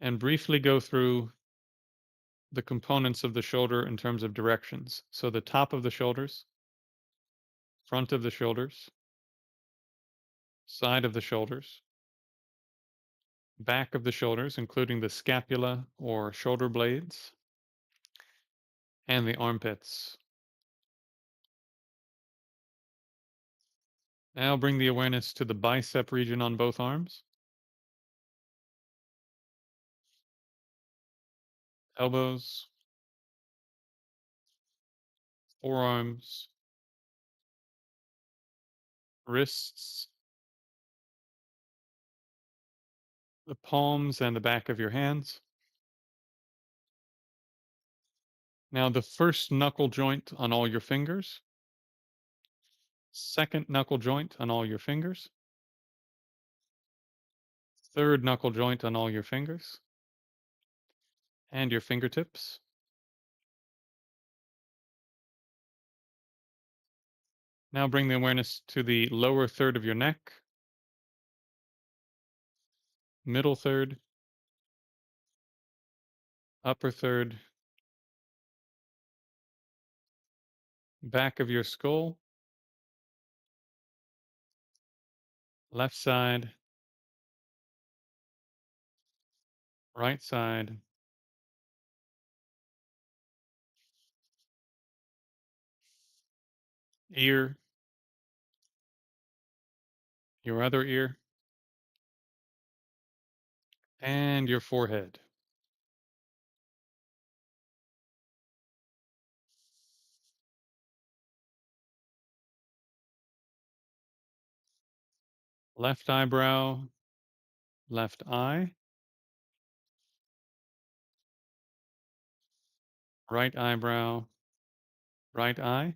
and briefly go through the components of the shoulder in terms of directions. So the top of the shoulders, front of the shoulders, side of the shoulders, back of the shoulders, including the scapula or shoulder blades, and the armpits. Now bring the awareness to the bicep region on both arms, elbows, forearms, wrists, the palms and the back of your hands. Now the first knuckle joint on all your fingers, second knuckle joint on all your fingers, third knuckle joint on all your fingers, and your fingertips. Now bring the awareness to the lower third of your neck, middle third, upper third, back of your skull, left side, right side, ear, your other ear, and your forehead. Left eyebrow, left eye, right eyebrow, right eye,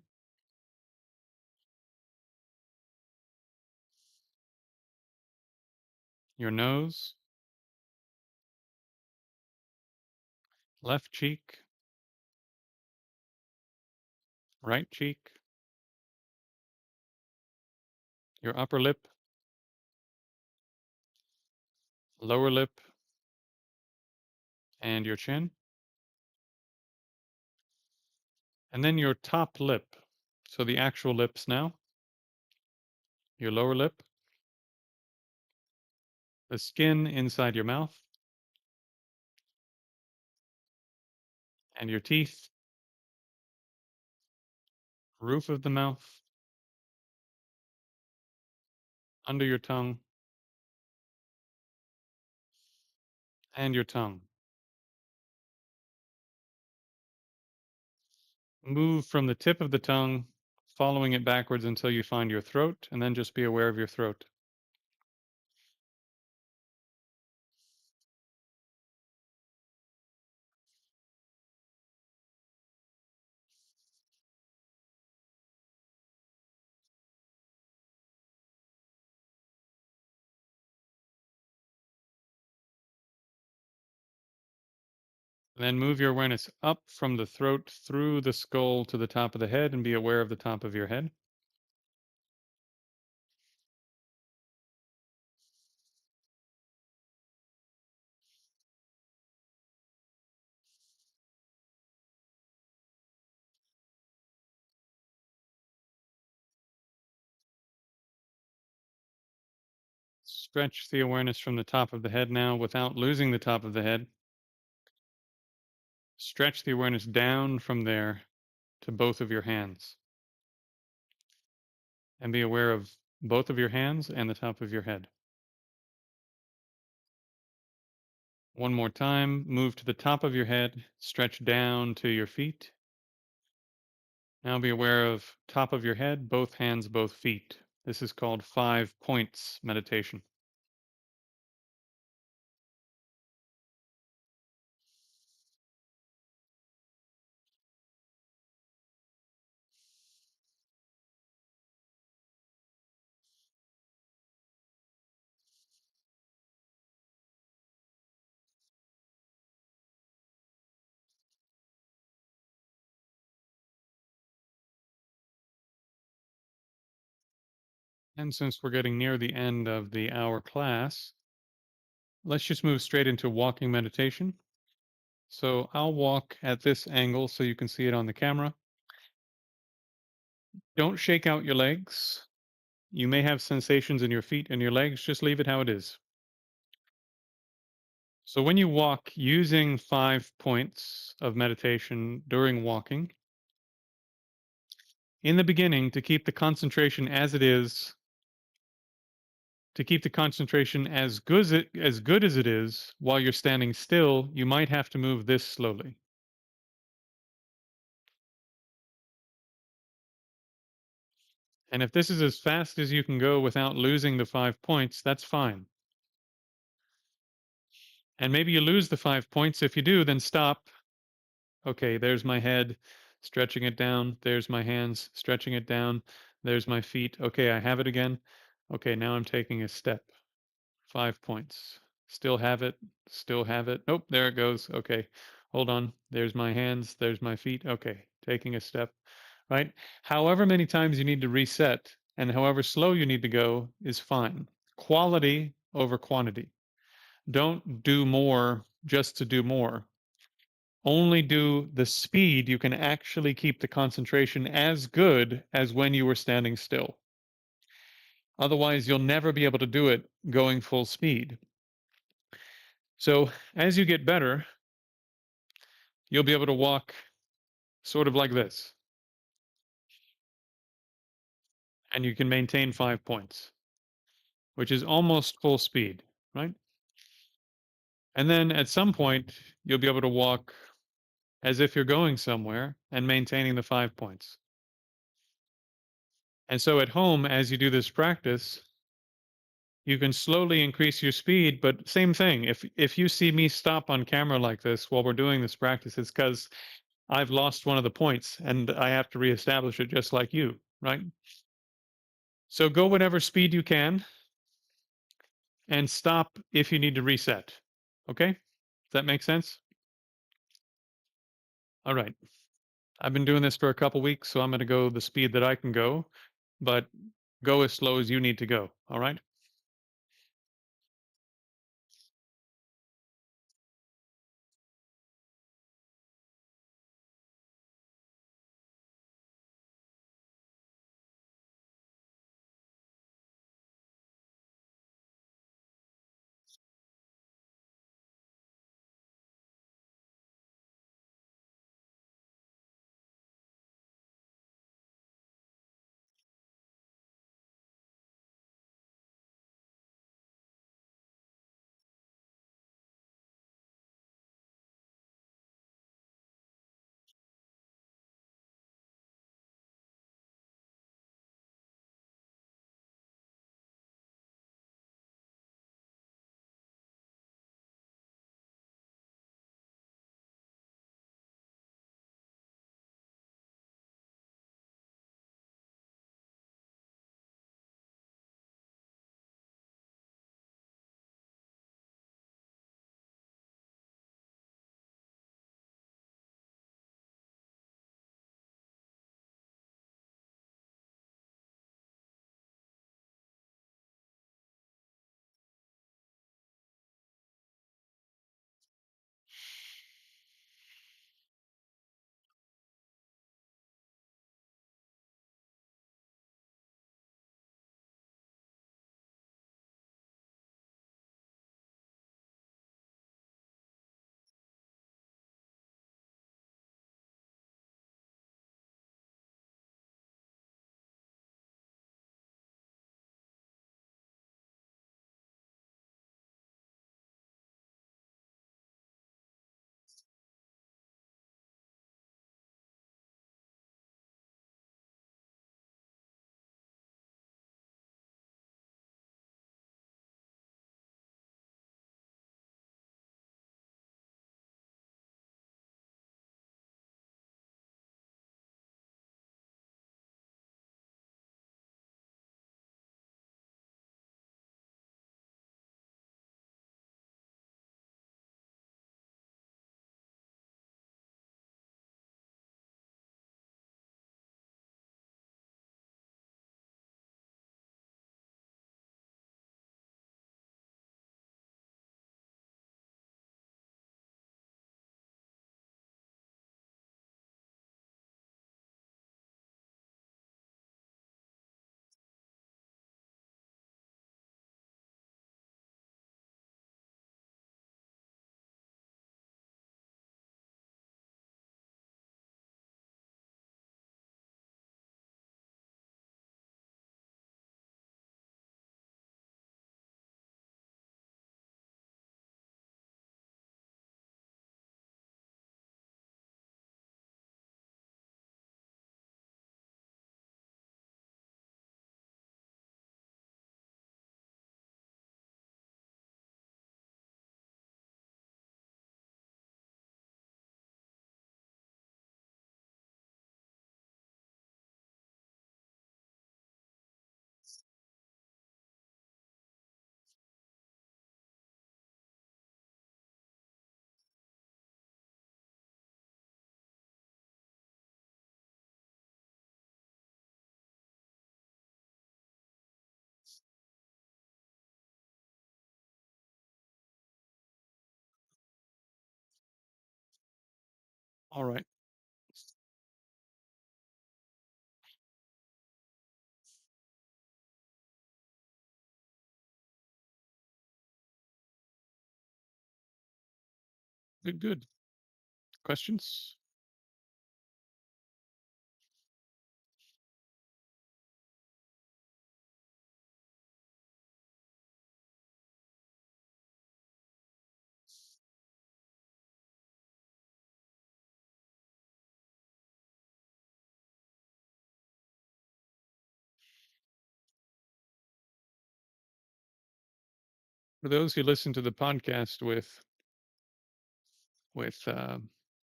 your nose, left cheek, right cheek, your upper lip, lower lip, and your chin, and then your top lip. So the actual lips now, your lower lip, the skin inside your mouth, and your teeth, roof of the mouth, under your tongue, and your tongue. Move from the tip of the tongue, following it backwards until you find your throat, and then just be aware of your throat. Then move your awareness up from the throat through the skull to the top of the head and be aware of the top of your head. Stretch the awareness from the top of the head now without losing the top of the head. Stretch the awareness down from there to both of your hands and be aware of both of your hands and the top of your head. One more time, move to the top of your head, stretch down to your feet. Now be aware of top of your head, both hands, both feet. This is called 5 points meditation. And since we're getting near the end of the hour class, let's just move straight into walking meditation. So I'll walk at this angle so you can see it on the camera. Don't shake out your legs. You may have sensations in your feet and your legs, just leave it how it is. So when you walk using 5 points of meditation during walking, in the beginning, to keep the concentration as it is, to keep the concentration as good as it is while you're standing still, you might have to move this slowly. And if this is as fast as you can go without losing the 5 points, that's fine. And maybe you lose the 5 points. If you do, then stop. Okay, there's my head, stretching it down. There's my hands, stretching it down. There's my feet. Okay, I have it again. Okay, now I'm taking a step. 5 points. Still have it. Still have it. Nope, there it goes. Okay, hold on. There's my hands. There's my feet. Okay, taking a step. Right? However many times you need to reset and however slow you need to go is fine. Quality over quantity. Don't do more just to do more. Only do the speed you can actually keep the concentration as good as when you were standing still. Otherwise, you'll never be able to do it going full speed. So as you get better, you'll be able to walk sort of like this, and you can maintain 5 points, which is almost full speed, right? And then at some point, you'll be able to walk as if you're going somewhere and maintaining the 5 points. And so at home, as you do this practice, you can slowly increase your speed, but same thing. If you see me stop on camera like this while we're doing this practice, it's because I've lost one of the points and I have to reestablish it just like you, right? So go whatever speed you can and stop if you need to reset. Okay? Does that make sense? All right. I've been doing this for a couple weeks, so I'm going to go the speed that I can go, but go as slow as you need to go. All right? All right. Good, good. Questions? For those who listen to the podcast with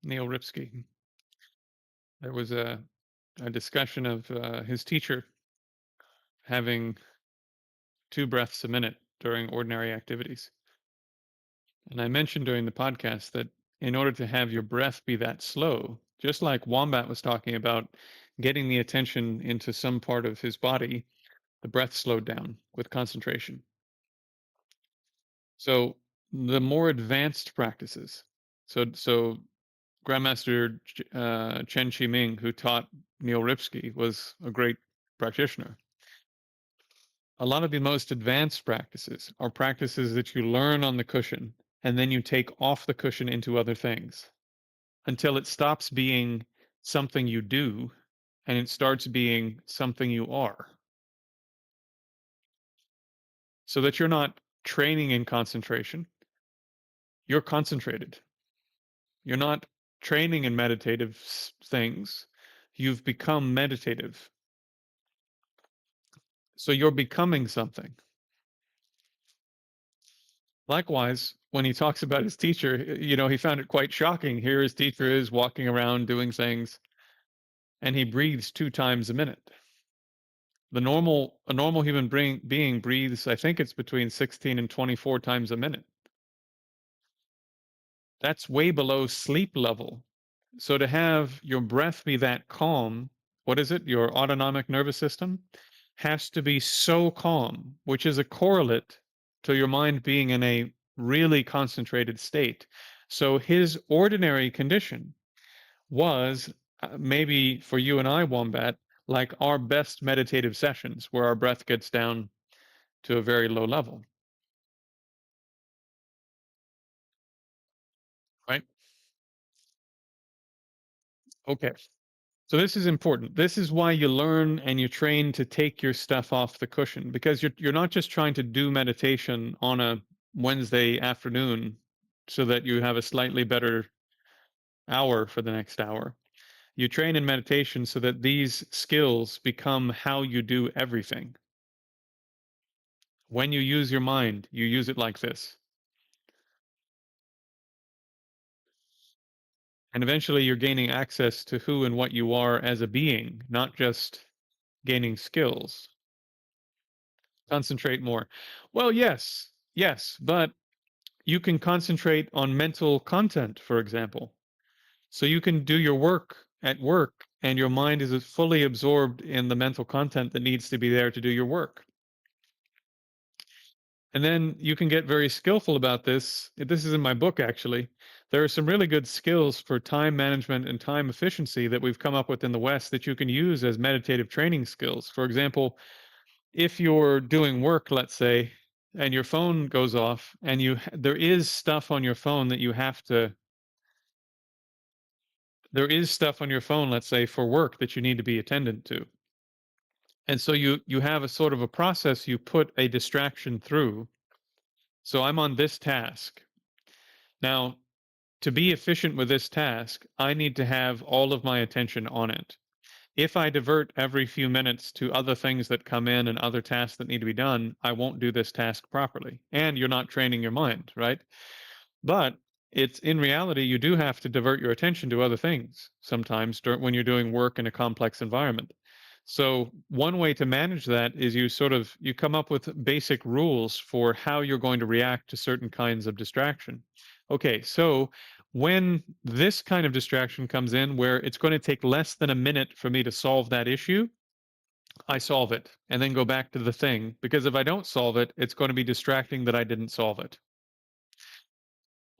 Neil Ripsky, there was a discussion of his teacher having 2 breaths a minute during ordinary activities. And I mentioned during the podcast that in order to have your breath be that slow, just like Wombat was talking about getting the attention into some part of his body, the breath slowed down with concentration. So the more advanced practices, so Grandmaster Chen Qiming, who taught Neil Ripsky, was a great practitioner. A lot of the most advanced practices are practices that you learn on the cushion and then you take off the cushion into other things until it stops being something you do and it starts being something you are. So that you're not training in concentration, you're concentrated. You're not training in meditative things, you've become meditative. So you're becoming something. Likewise, when he talks about his teacher, he found it quite shocking. Here his teacher is walking around doing things, and he breathes 2 times a minute. A normal human being breathes, I think it's between 16 and 24 times a minute. That's way below sleep level. So to have your breath be that calm, what is it? Your autonomic nervous system has to be so calm, which is a correlate to your mind being in a really concentrated state. So his ordinary condition was maybe for you and I, Wombat, like our best meditative sessions where our breath gets down to a very low level, right? Okay. So this is important. This is why you learn and you train to take your stuff off the cushion because you're not just trying to do meditation on a Wednesday afternoon so that you have a slightly better hour for the next hour. You train in meditation so that these skills become how you do everything. When you use your mind, you use it like this. And eventually you're gaining access to who and what you are as a being, not just gaining skills. Concentrate more. Well, yes, yes, but you can concentrate on mental content, for example. So you can do your work at work and your mind is fully absorbed in the mental content that needs to be there to do your work. And then you can get very skillful about this. This is in my book, actually. There are some really good skills for time management and time efficiency that we've come up with in the West that you can use as meditative training skills. For example, if you're doing work, let's say, and your phone goes off and there is stuff on your phone that you have to there is stuff on your phone, let's say, for work that you need to be attendant to. And so you have a sort of a process you put a distraction through. So I'm on this task. Now, to be efficient with this task, I need to have all of my attention on it. If I divert every few minutes to other things that come in and other tasks that need to be done, I won't do this task properly. And you're not training your mind, right? But it's in reality, you do have to divert your attention to other things sometimes when you're doing work in a complex environment. So one way to manage that is you come up with basic rules for how you're going to react to certain kinds of distraction. Okay, so when this kind of distraction comes in where it's going to take less than a minute for me to solve that issue, I solve it and then go back to the thing because if I don't solve it, it's going to be distracting that I didn't solve it.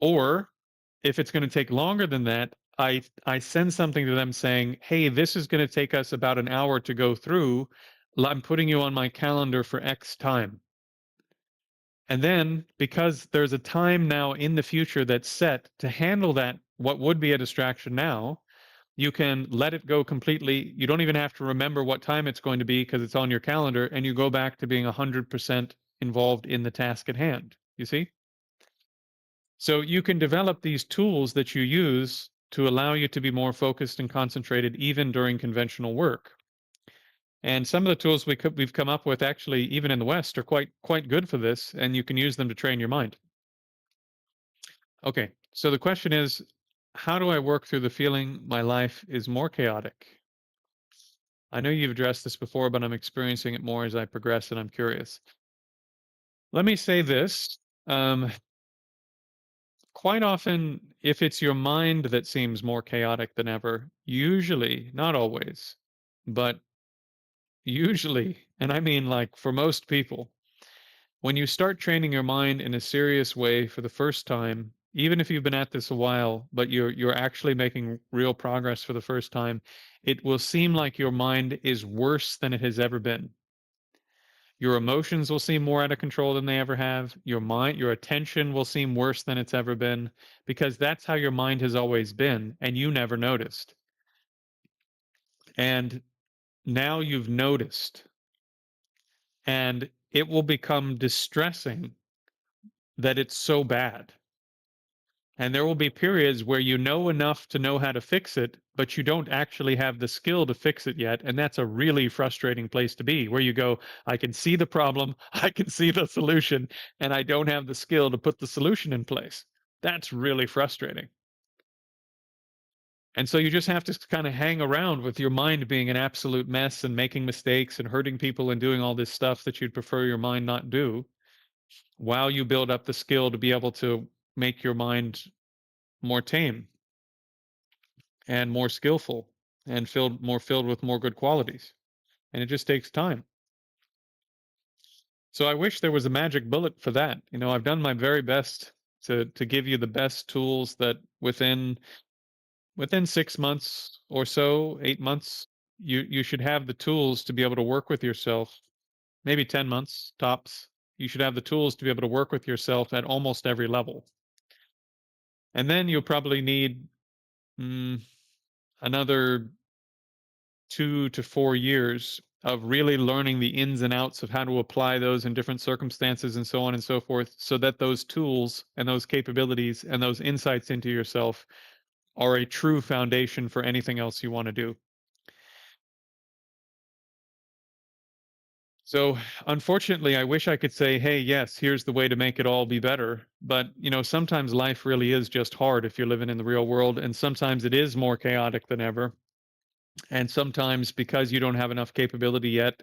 Or if it's going to take longer than that, I send something to them saying, "Hey, this is going to take us about an hour to go through. I'm putting you on my calendar for X time." And then because there's a time now in the future that's set to handle that, what would be a distraction now, you can let it go completely. You don't even have to remember what time it's going to be because it's on your calendar, and you go back to being 100% involved in the task at hand. You see? So you can develop these tools that you use to allow you to be more focused and concentrated even during conventional work. And some of the tools we've come up with, actually, even in the West, are quite good for this, and you can use them to train your mind. Okay, so the question is, how do I work through the feeling my life is more chaotic? I know you've addressed this before, but I'm experiencing it more as I progress, and I'm curious. Let me say this. Um, Quite often, if it's your mind that seems more chaotic than ever, usually, not always, but usually, and I mean like for most people, when you start training your mind in a serious way for the first time, even if you've been at this a while, but you're actually making real progress for the first time, it will seem like your mind is worse than it has ever been. Your emotions will seem more out of control than they ever have. Your mind, your attention will seem worse than it's ever been because that's how your mind has always been and you never noticed. And now you've noticed, and it will become distressing that it's so bad. And there will be periods where you know enough to know how to fix it, but you don't actually have the skill to fix it yet. And that's a really frustrating place to be, where you go, I can see the problem, I can see the solution, and I don't have the skill to put the solution in place. That's really frustrating. And so you just have to kind of hang around with your mind being an absolute mess and making mistakes and hurting people and doing all this stuff that you'd prefer your mind not do, while you build up the skill to be able to make your mind more tame and more skillful and filled with more good qualities. And it just takes time. So I wish there was a magic bullet for that. I've done my very best to give you the best tools that within 6 months or so, 8 months, you should have the tools to be able to work with yourself. Maybe 10 months tops. You should have the tools to be able to work with yourself at almost every level. And then you'll probably need mm, another 2 to 4 years of really learning the ins and outs of how to apply those in different circumstances and so on and so forth, so that those tools and those capabilities and those insights into yourself are a true foundation for anything else you want to do. So, unfortunately, I wish I could say, hey, yes, here's the way to make it all be better. But, sometimes life really is just hard if you're living in the real world. And sometimes it is more chaotic than ever. And sometimes, because you don't have enough capability yet,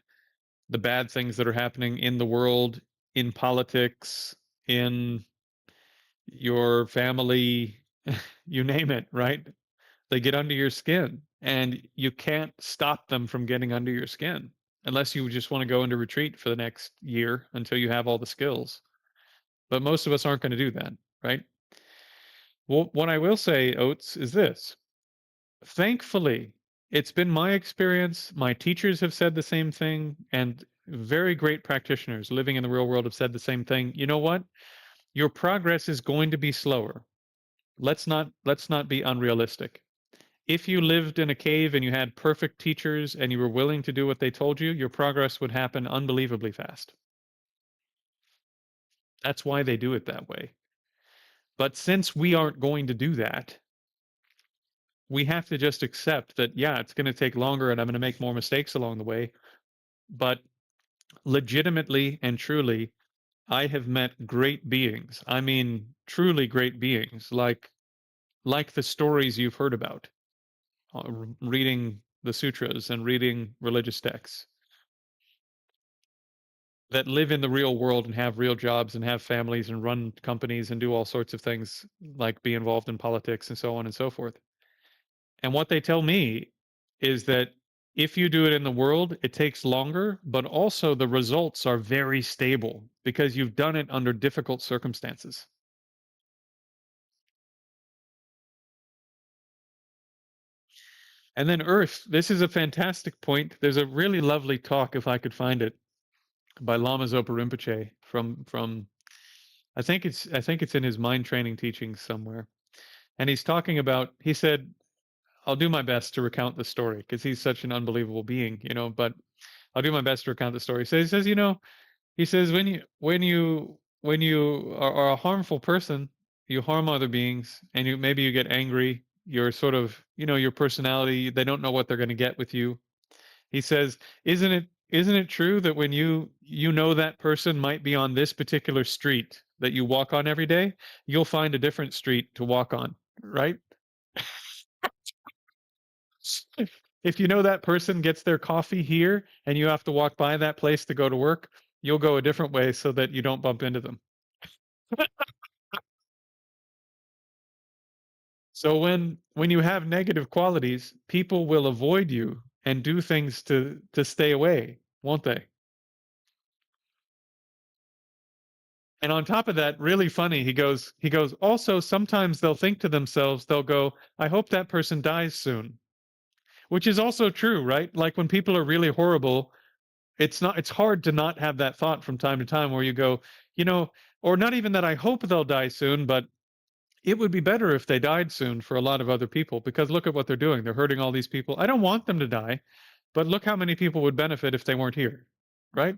the bad things that are happening in the world, in politics, in your family, you name it, right? They get under your skin, and you can't stop them from getting under your skin unless you just want to go into retreat for the next year until you have all the skills. But most of us aren't going to do that, right? Well, what I will say, Oates, is this. Thankfully, it's been my experience. My teachers have said the same thing, and very great practitioners living in the real world have said the same thing. You know what? Your progress is going to be slower. Let's not be unrealistic. If you lived in a cave and you had perfect teachers and you were willing to do what they told you, your progress would happen unbelievably fast. That's why they do it that way. But since we aren't going to do that, we have to just accept that, yeah, it's going to take longer and I'm going to make more mistakes along the way. But legitimately and truly, I have met great beings. I mean, truly great beings, like the stories you've heard about, reading the sutras and reading religious texts, that live in the real world and have real jobs and have families and run companies and do all sorts of things, like be involved in politics and so on and so forth. And what they tell me is that if you do it in the world, it takes longer, but also the results are very stable because you've done it under difficult circumstances. And then Earth, this is a fantastic point. There's a really lovely talk, if I could find it, by Lama Zopa Rinpoche from I think it's in his mind training teachings somewhere. And he's talking about he said, I'll do my best to recount the story because he's such an unbelievable being, but I'll do my best to recount the story. So he says, he says when you are a harmful person, you harm other beings, and maybe you get angry. You're sort of, your personality. They don't know what they're going to get with you. He says, isn't it true that when you know that person might be on this particular street that you walk on every day, you'll find a different street to walk on, right? If you know that person gets their coffee here and you have to walk by that place to go to work, you'll go a different way so that you don't bump into them. So when you have negative qualities, people will avoid you and do things to stay away, won't they? And on top of that, really funny, he goes, also sometimes they'll think to themselves, they'll go, I hope that person dies soon. Which is also true, right? Like when people are really horrible, it's hard to not have that thought from time to time where you go, you know, or not even that I hope they'll die soon, but it would be better if they died soon for a lot of other people because look at what they're doing. They're hurting all these people. I don't want them to die, but look how many people would benefit if they weren't here, right?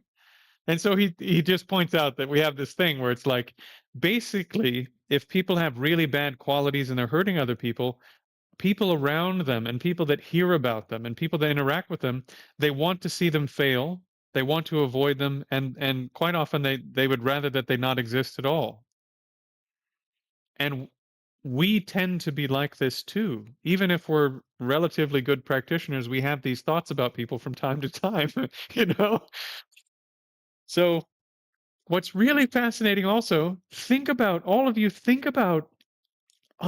And so he just points out that we have this thing where it's like basically if people have really bad qualities and they're hurting other people around them and people that hear about them and people that interact with them, they want to see them fail. They want to avoid them, and quite often they would rather that they not exist at all. And we tend to be like this too. Even if we're relatively good practitioners, we have these thoughts about people from time to time, you know? So what's really fascinating also, think about, on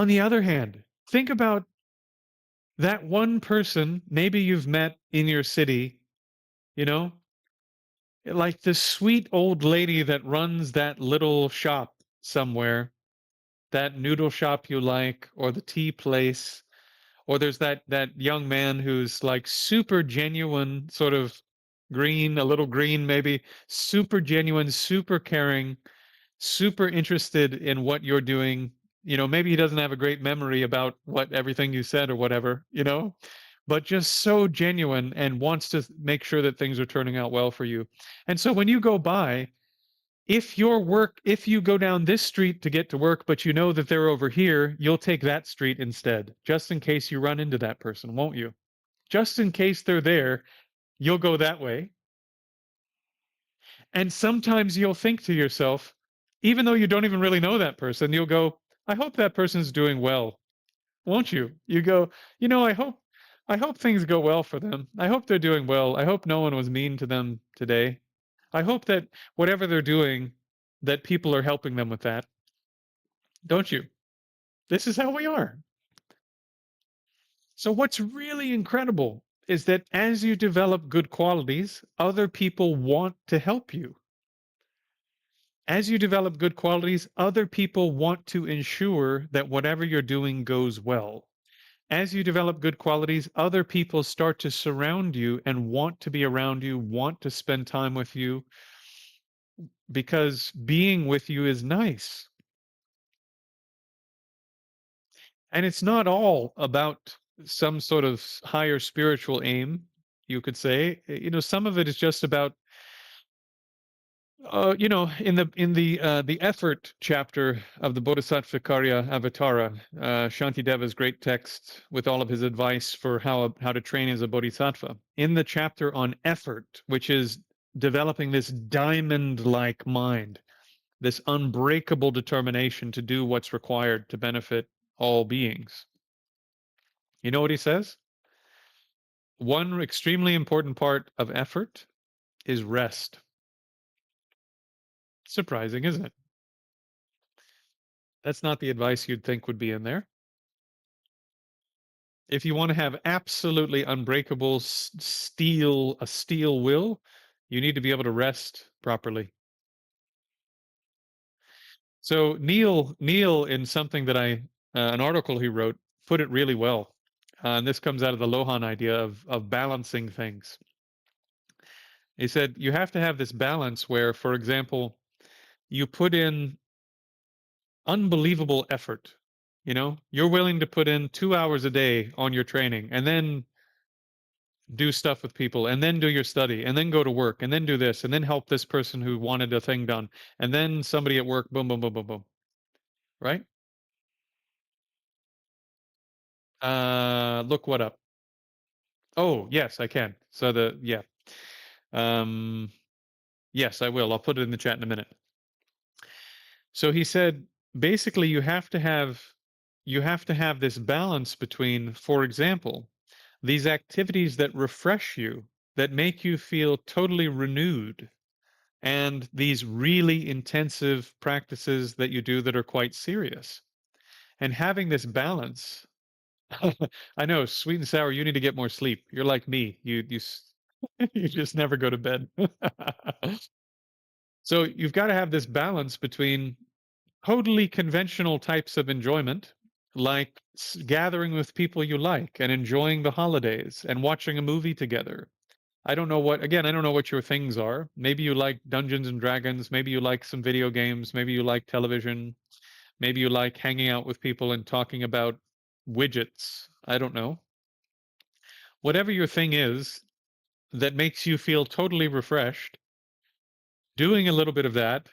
the other hand, think about that one person maybe you've met in your city, you know, like the sweet old lady that runs that little shop somewhere, that noodle shop you like, or the tea place, or there's that young man who's like super genuine, sort of green, a little green maybe, super genuine, super caring, super interested in what you're doing. Maybe he doesn't have a great memory about what everything you said or whatever, but just so genuine and wants to make sure that things are turning out well for you. And so when you go by, if you go down this street to get to work, but you know that they're over here, you'll take that street instead, just in case you run into that person, won't you? Just in case they're there, you'll go that way. And sometimes you'll think to yourself, even though you don't even really know that person, you'll go, I hope that person's doing well, won't you? You go, I hope things go well for them. I hope they're doing well. I hope no one was mean to them today. I hope that whatever they're doing, that people are helping them with that, don't you? This is how we are. So, what's really incredible is that as you develop good qualities, other people want to help you. As you develop good qualities, other people want to ensure that whatever you're doing goes well. As you develop good qualities, other people start to surround you and want to be around you, want to spend time with you because being with you is nice. And it's not all about some sort of higher spiritual aim, you could say. Some of it is just about in the effort chapter of the Bodhisattva Karya Avatara, Shantideva's great text with all of his advice for how to train as a bodhisattva. In the chapter on effort, which is developing this diamond-like mind, this unbreakable determination to do what's required to benefit all beings. You know what he says? One extremely important part of effort is rest. Surprising, isn't it? That's not the advice you'd think would be in there. If you want to have absolutely unbreakable a steel will, you need to be able to rest properly. So Neil, in something that an article he wrote, put it really well. And this comes out of the Lohan idea of balancing things. He said you have to have this balance where, for example, you put in unbelievable effort. You're willing to put in 2 hours a day on your training and then do stuff with people and then do your study and then go to work and then do this and then help this person who wanted a thing done and then somebody at work, boom, boom, boom, boom, boom. Right? Look what up. Oh, yes, I can. So yeah. Um, yes, I will. I'll put it in the chat in a minute. So he said basically you have to have this balance between, for example, these activities that refresh you, that make you feel totally renewed, and these really intensive practices that you do that are quite serious. And having this balance, I know, sweet and sour, you need to get more sleep. You're like me. You just never go to bed. So you've got to have this balance between totally conventional types of enjoyment, like gathering with people you like and enjoying the holidays and watching a movie together. I don't know what your things are. Maybe you like Dungeons and Dragons. Maybe you like some video games. Maybe you like television. Maybe you like hanging out with people and talking about widgets. I don't know. Whatever your thing is that makes you feel totally refreshed, doing a little bit of that,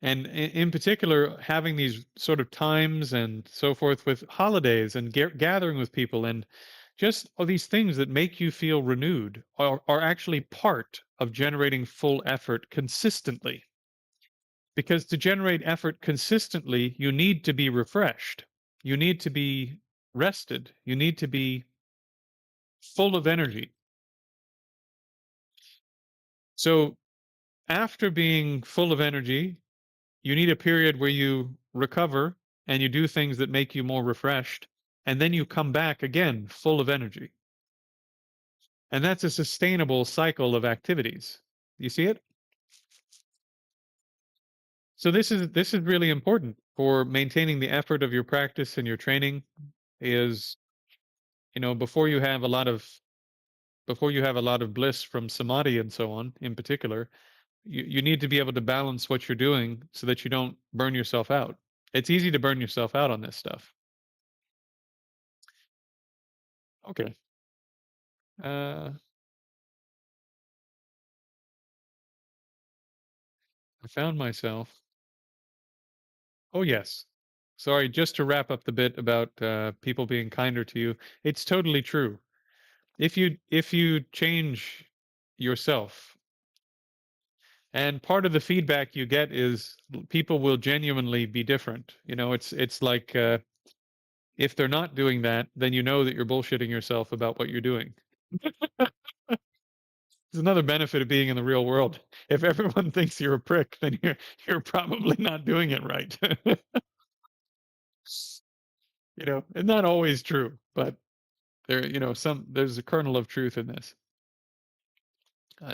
and in particular having these sort of times and so forth with holidays and gathering with people and just all these things that make you feel renewed are actually part of generating full effort consistently, because to generate effort consistently you need to be refreshed, you need to be rested, you need to be full of energy. So after being full of energy, you need a period where you recover and you do things that make you more refreshed, and then you come back again full of energy. And that's a sustainable cycle of activities. You see it? So this is really important for maintaining the effort of your practice and your training. Is before you have a lot of bliss from samadhi and so on in particular, you need to be able to balance what you're doing so that you don't burn yourself out. It's easy to burn yourself out on this stuff. Okay. uh I found myself. Oh, yes. Sorry, just to wrap up the bit about people being kinder to you. It's totally true. If you change yourself, and part of the feedback you get is people will genuinely be different. It's like if they're not doing that, then you know that you're bullshitting yourself about what you're doing. There's another benefit of being in the real world. If everyone thinks you're a prick, then you're probably not doing it right. And not always true, but there's a kernel of truth in this.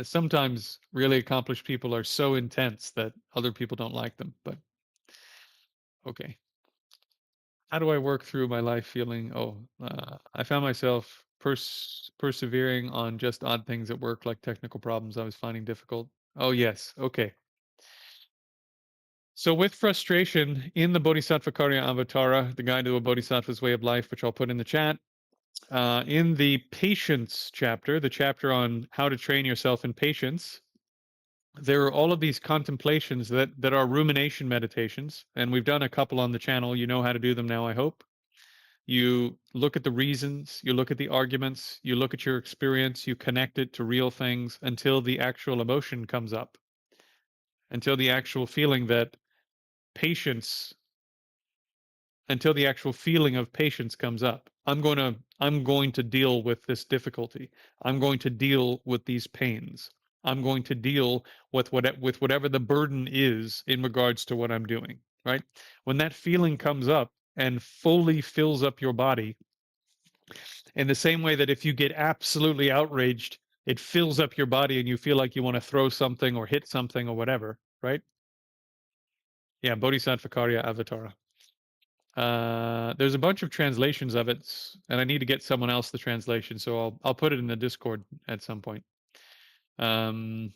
Sometimes really accomplished people are so intense that other people don't like them. But okay, how do I work through my life feeling? Oh, I found myself persevering on just odd things at work, like technical problems I was finding difficult. Oh yes, okay. So with frustration in the Bodhisattva Karya Avatara, the Guide to a Bodhisattva's Way of Life, which I'll put in the chat, in the patience chapter, the chapter on how to train yourself in patience, there are all of these contemplations that are rumination meditations, and we've done a couple on the channel. You know how to do them now, I hope. You look at the reasons, you look at the arguments, you look at your experience, you connect it to real things until the actual emotion comes up, until the actual feeling that patience until the actual feeling of patience comes up. I'm going to deal with this difficulty. I'm going to deal with these pains. I'm going to deal with whatever the burden is in regards to what I'm doing, right? When that feeling comes up and fully fills up your body, in the same way that if you get absolutely outraged, it fills up your body and you feel like you want to throw something or hit something or whatever, right? Yeah, Bodhisattva Karya Avatara. There's a bunch of translations of it, and I need to get someone else the translation, so I'll put it in the Discord at some point. Um,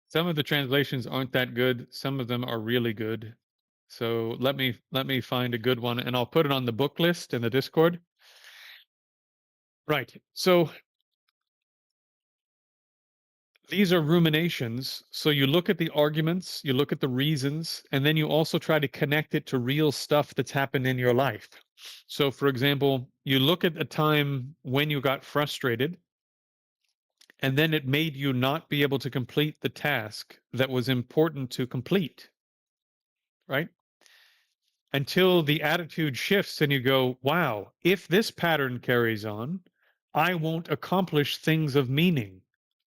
Some of the translations aren't that good. Some of them are really good. So let me find a good one and I'll put it on the book list in the Discord. Right. So these are ruminations. So you look at the arguments, you look at the reasons, and then you also try to connect it to real stuff that's happened in your life. So, for example, you look at a time when you got frustrated, and then it made you not be able to complete the task that was important to complete, right? Until the attitude shifts and you go, wow, if this pattern carries on, I won't accomplish things of meaning.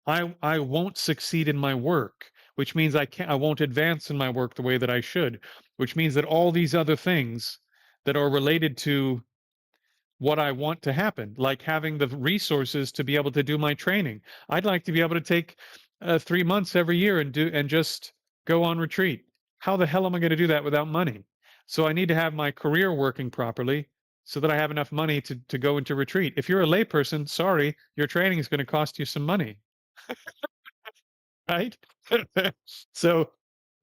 I won't succeed in my work, which means I won't advance in my work the way that I should, which means that all these other things that are related to what I want to happen, like having the resources to be able to do my training. I'd like to be able to take 3 months every year and just go on retreat. How the hell am I going to do that without money? So I need to have my career working properly so that I have enough money to go into retreat. If you're a layperson, sorry, your training is going to cost you some money, right? So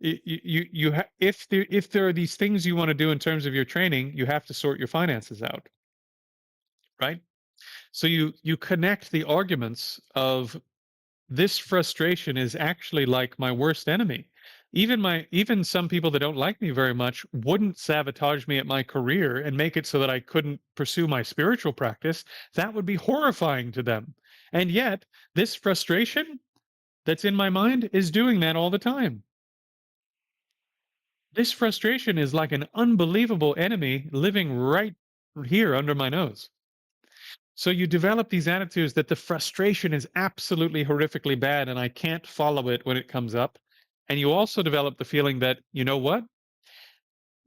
if there are these things you want to do in terms of your training, you have to sort your finances out, right? So you connect the arguments of this frustration is actually like my worst enemy. Even some people that don't like me very much wouldn't sabotage me at my career and make it so that I couldn't pursue my spiritual practice. That would be horrifying to them. And yet, this frustration that's in my mind is doing that all the time. This frustration is like an unbelievable enemy living right here under my nose. So you develop these attitudes that the frustration is absolutely horrifically bad and I can't follow it when it comes up. And you also develop the feeling that, you know what?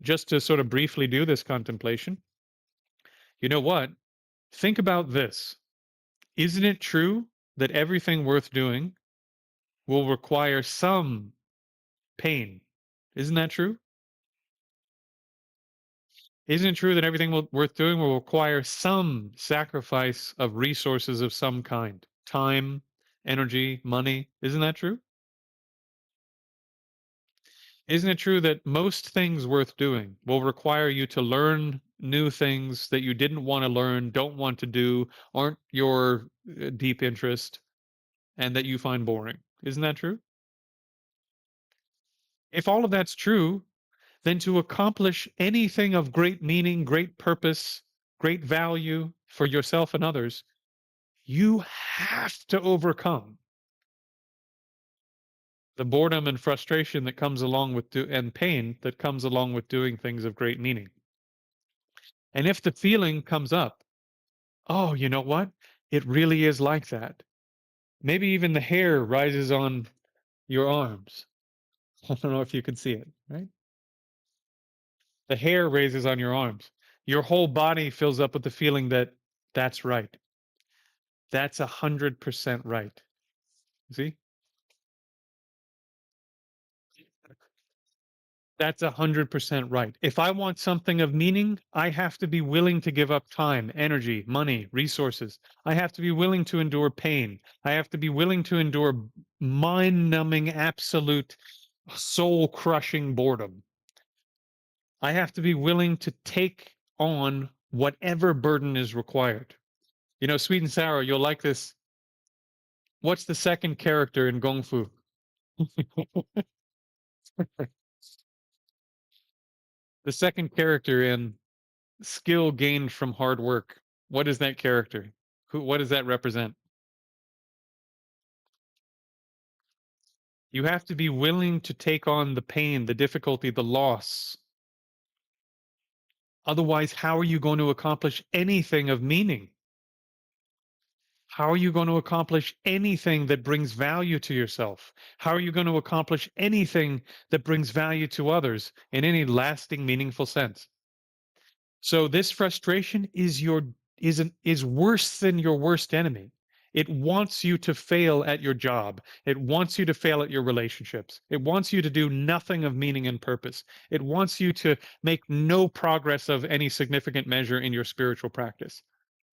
Just to sort of briefly do this contemplation, you know what? Think about this. Isn't it true that everything worth doing will require some pain? Isn't that true? Isn't it true that worth doing will require some sacrifice of resources of some kind? Time, energy, money. Isn't that true? Isn't it true that most things worth doing will require you to learn new things that you didn't want to learn, don't want to do, aren't your deep interest, and that you find boring? Isn't that true? If all of that's true, then to accomplish anything of great meaning, great purpose, great value for yourself and others, you have to overcome the boredom and frustration that comes along with and pain that comes along with doing things of great meaning. And if the feeling comes up, oh, you know what? It really is like that. Maybe even the hair rises on your arms. I don't know if you can see it, right? The hair raises on your arms. Your whole body fills up with the feeling that that's right. That's 100% right. See? That's 100% right. If I want something of meaning, I have to be willing to give up time, energy, money, resources. I have to be willing to endure pain. I have to be willing to endure mind numbing, absolute, soul crushing boredom. I have to be willing to take on whatever burden is required. You know, sweet and sour, you'll like this. What's the second character in Gong Fu? The second character in skill gained from hard work. What is that character? What does that represent? You have to be willing to take on the pain, the difficulty, the loss. Otherwise, how are you going to accomplish anything of meaning? How are you going to accomplish anything that brings value to yourself? How are you going to accomplish anything that brings value to others in any lasting, meaningful sense? So this frustration is worse than your worst enemy. It wants you to fail at your job. It wants you to fail at your relationships. It wants you to do nothing of meaning and purpose. It wants you to make no progress of any significant measure in your spiritual practice.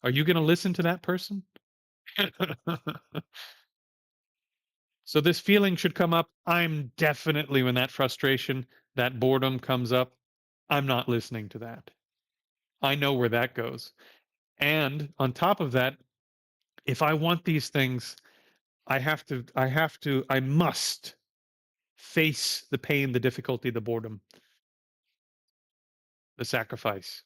Are you going to listen to that person? So this feeling should come up. I'm definitely, when that frustration, that boredom comes up, I'm not listening to that. I know where that goes. And on top of that, if I want these things, I must face the pain, the difficulty, the boredom, the sacrifice.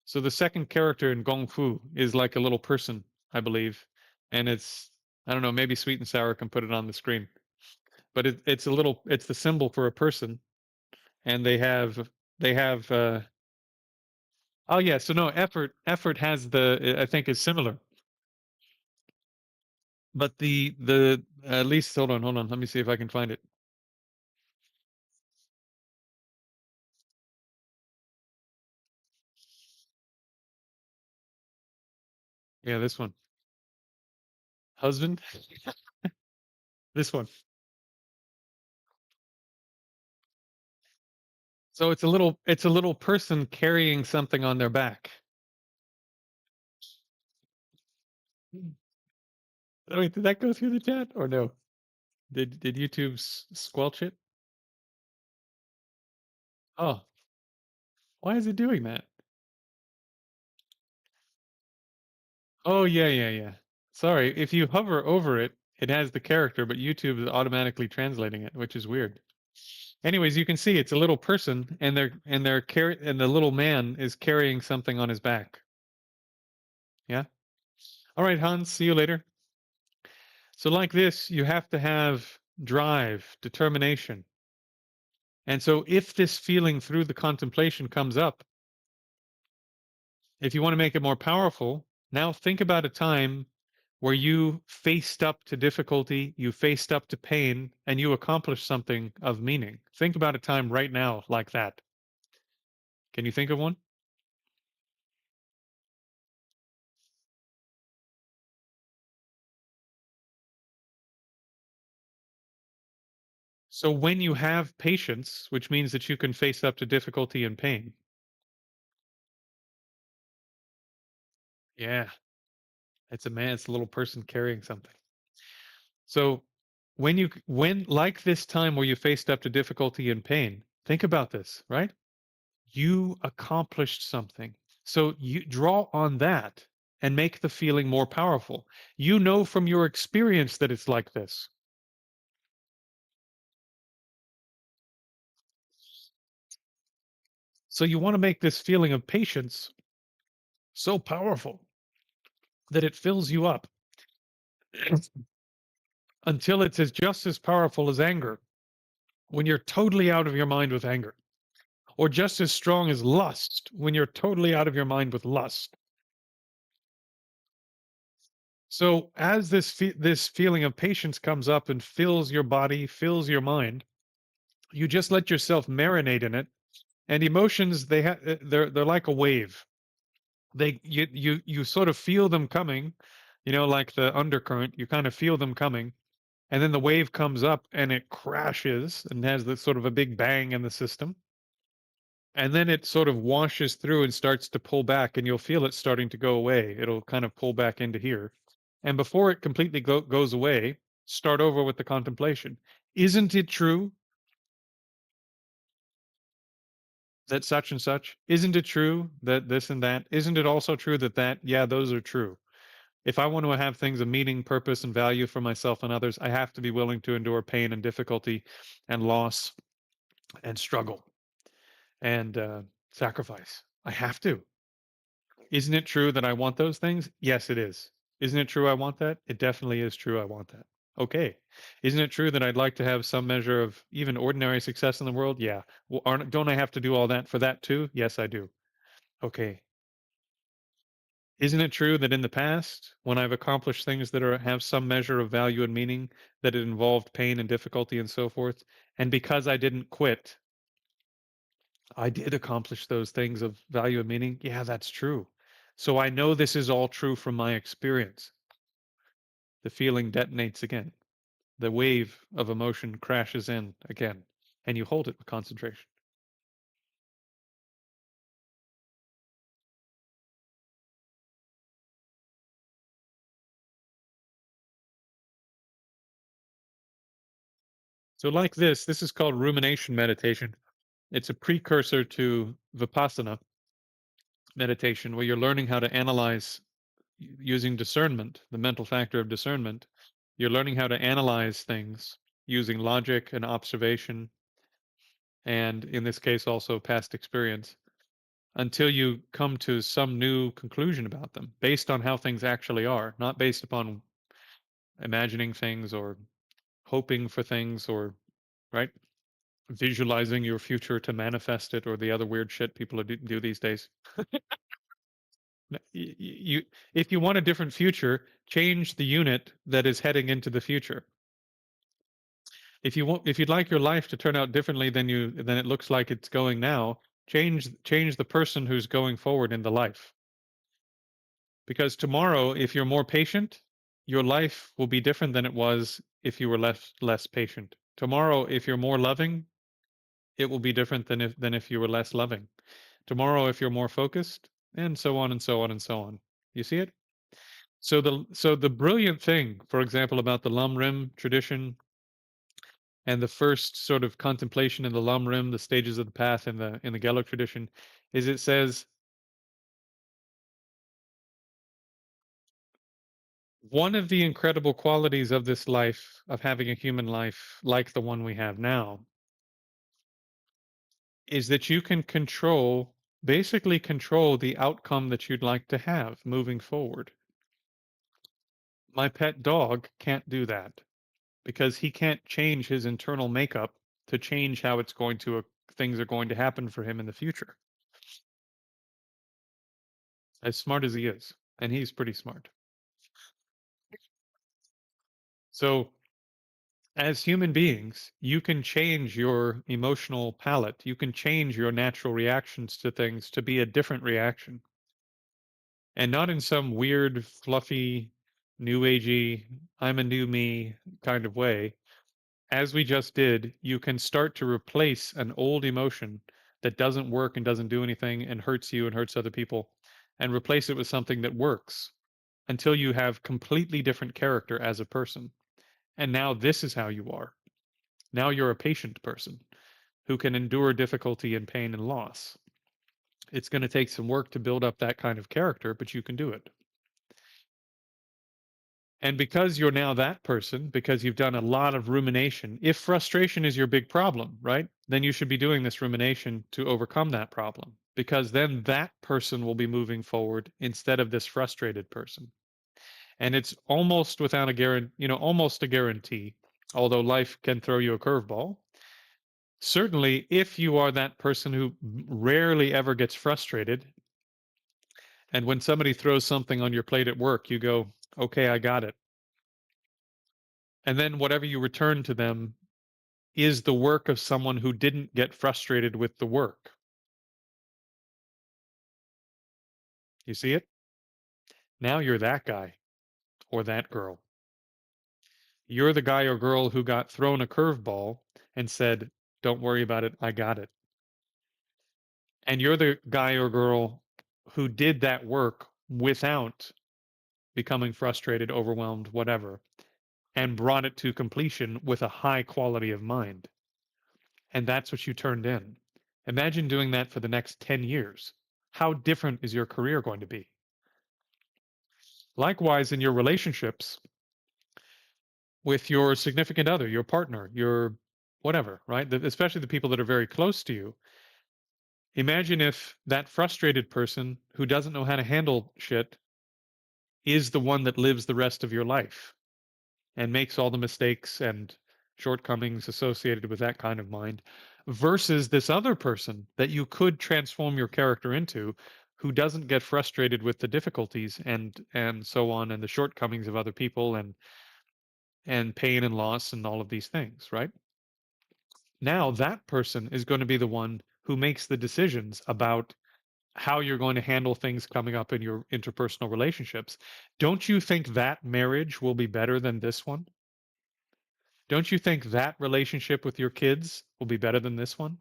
So the second character in Gong Fu is like a little person, I believe. And I don't know, maybe Sweet and Sour can put it on the screen. But it's the symbol for a person. And they have oh yeah, so no, effort has I think is similar. But the at least hold on, let me see if I can find it. Yeah, this one. Husband, this one. So it's a little person carrying something on their back. Oh, wait, did that go through the chat or no? Did YouTube squelch it? Oh, why is it doing that? Oh yeah, yeah, yeah. Sorry, if you hover over it, it has the character, but YouTube is automatically translating it, which is weird. Anyways, you can see it's a little person, and and the little man is carrying something on his back. Yeah. All right, Hans. See you later. So, like this, you have to have drive, determination. And so, if this feeling through the contemplation comes up, if you want to make it more powerful, now think about a time where you faced up to difficulty, you faced up to pain, and you accomplished something of meaning. Think about a time right now like that. Can you think of one? So, when you have patience, which means that you can face up to difficulty and pain, yeah, it's a little person carrying something. So, when like this time where you faced up to difficulty and pain, think about this, right? You accomplished something. So you draw on that and make the feeling more powerful. You know from your experience that it's like this. So you want to make this feeling of patience so powerful that it fills you up until it's just as powerful as anger when you're totally out of your mind with anger, or just as strong as lust when you're totally out of your mind with lust. So as this feeling of patience comes up and fills your body, fills your mind, you just let yourself marinate in it. And emotions, they're like a wave. You sort of feel them coming, like the undercurrent. You kind of feel them coming, and then the wave comes up and it crashes and has this sort of a big bang in the system. And then it sort of washes through and starts to pull back, and you'll feel it starting to go away. It'll kind of pull back into here. And before it completely goes away, start over with the contemplation. Isn't it true that such and such? Isn't it true that this and that? Isn't it also true that that? Yeah, those are true. If I want to have things of meaning, purpose, and value for myself and others, I have to be willing to endure pain and difficulty and loss and struggle and sacrifice. I have to. Isn't it true that I want those things? Yes, it is. Isn't it true I want that? It definitely is true I want that. Okay. Isn't it true that I'd like to have some measure of even ordinary success in the world? Yeah. Well, don't I have to do all that for that too? Yes, I do. Okay. Isn't it true that in the past, when I've accomplished things that have some measure of value and meaning, that it involved pain and difficulty and so forth, and because I didn't quit, I did accomplish those things of value and meaning? Yeah, that's true. So I know this is all true from my experience. The feeling detonates again. The wave of emotion crashes in again, and you hold it with concentration. So, like this is called rumination meditation. It's a precursor to Vipassana meditation, where you're learning how to analyze using discernment, the mental factor of discernment. You're learning how to analyze things using logic and observation, and in this case, also past experience, until you come to some new conclusion about them based on how things actually are, not based upon imagining things or hoping for things or, right? Visualizing your future to manifest it or the other weird shit people do these days. You, if you want a different future, change the unit that is heading into the future. If you'd like your life to turn out differently than it looks like it's going now, change the person who's going forward in the life. Because tomorrow, if you're more patient, your life will be different than it was if you were less patient. Tomorrow, if you're more loving, it will be different than if you were less loving. Tomorrow, if you're more focused, and so on and so on and so on. You see it? So the brilliant thing, for example, about the Lam Rim tradition and the first sort of contemplation in the Lam Rim, the stages of the path in the Gelug tradition, is it says one of the incredible qualities of this life, of having a human life like the one we have now, is that you can basically control the outcome that you'd like to have moving forward. My pet dog can't do that because he can't change his internal makeup to change how things are going to happen for him in the future. As smart as he is, and he's pretty smart. So, as human beings, you can change your emotional palette. You can change your natural reactions to things to be a different reaction. And not in some weird, fluffy, new agey, I'm a new me kind of way. As we just did, you can start to replace an old emotion that doesn't work and doesn't do anything and hurts you and hurts other people and replace it with something that works until you have completely different character as a person. And now this is how you are. Now you're a patient person who can endure difficulty and pain and loss. It's going to take some work to build up that kind of character, but you can do it. And because you're now that person, because you've done a lot of rumination, if frustration is your big problem, right? Then you should be doing this rumination to overcome that problem, because then that person will be moving forward instead of this frustrated person. And it's almost without a guarantee, almost a guarantee, although life can throw you a curveball. Certainly, if you are that person who rarely ever gets frustrated, and when somebody throws something on your plate at work, you go, okay, I got it. And then whatever you return to them is the work of someone who didn't get frustrated with the work. You see it? Now you're that guy or that girl. You're the guy or girl who got thrown a curveball and said, don't worry about it, I got it. And you're the guy or girl who did that work without becoming frustrated, overwhelmed, whatever, and brought it to completion with a high quality of mind. And that's what you turned in. Imagine doing that for the next 10 years. How different is your career going to be? Likewise, in your relationships with your significant other, your partner, your whatever, right? Especially the people that are very close to you. Imagine if that frustrated person who doesn't know how to handle shit is the one that lives the rest of your life and makes all the mistakes and shortcomings associated with that kind of mind versus this other person that you could transform your character into who doesn't get frustrated with the difficulties and so on and the shortcomings of other people and pain and loss and all of these things, right? Now that person is going to be the one who makes the decisions about how you're going to handle things coming up in your interpersonal relationships. Don't you think that marriage will be better than this one? Don't you think that relationship with your kids will be better than this one?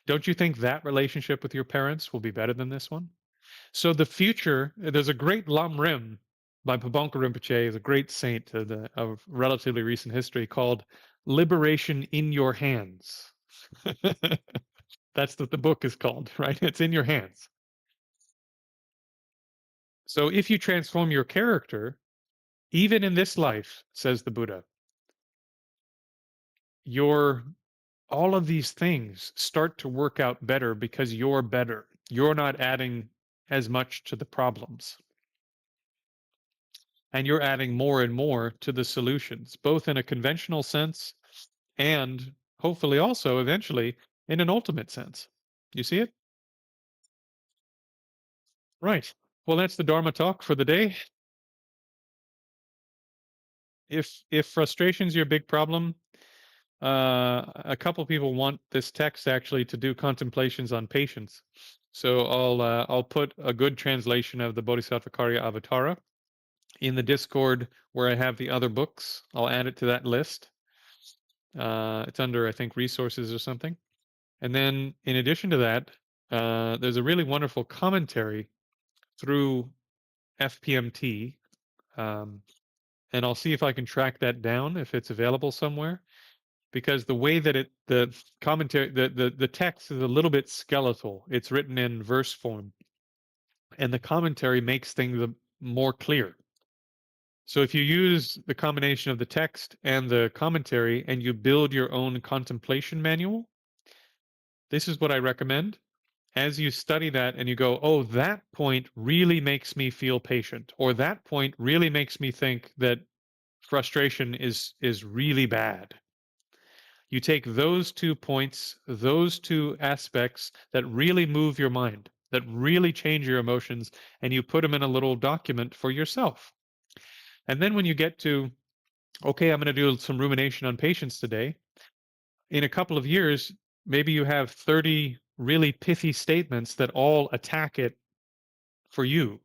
Don't you think that relationship with your parents will be better than this one? So the future, there's a great Lam Rim by Pabonka Rinpoche, is a great saint of relatively recent history called liberation in your hands. That's what the book is called, right? It's in your hands. So if you transform your character, even in this life, says the Buddha, your all of these things start to work out better because you're better. You're not adding as much to the problems. And you're adding more and more to the solutions, both in a conventional sense and hopefully also eventually in an ultimate sense. You see it? Right. Well, that's the Dharma talk for the day. If frustration's your big problem, a couple people want this text actually to do contemplations on patience. So I'll put a good translation of the Bodhisattva Avatara in the Discord where I have the other books. I'll add it to that list. It's under, I think, resources or something. And then in addition to that, there's a really wonderful commentary through FPMT. Um, and I'll see if I can track that down if it's available somewhere. Because the way that the commentary, the text is a little bit skeletal. It's written in verse form, and the commentary makes things more clear. So if you use the combination of the text and the commentary and you build your own contemplation manual, this is what I recommend. As you study that and you go, oh, that point really makes me feel patient, or that point really makes me think that frustration is really bad. You take those 2 points, those 2 aspects that really move your mind, that really change your emotions, and you put them in a little document for yourself. And then when you get to, okay, I'm going to do some rumination on patience today, in a couple of years, maybe you have 30 really pithy statements that all attack it for you,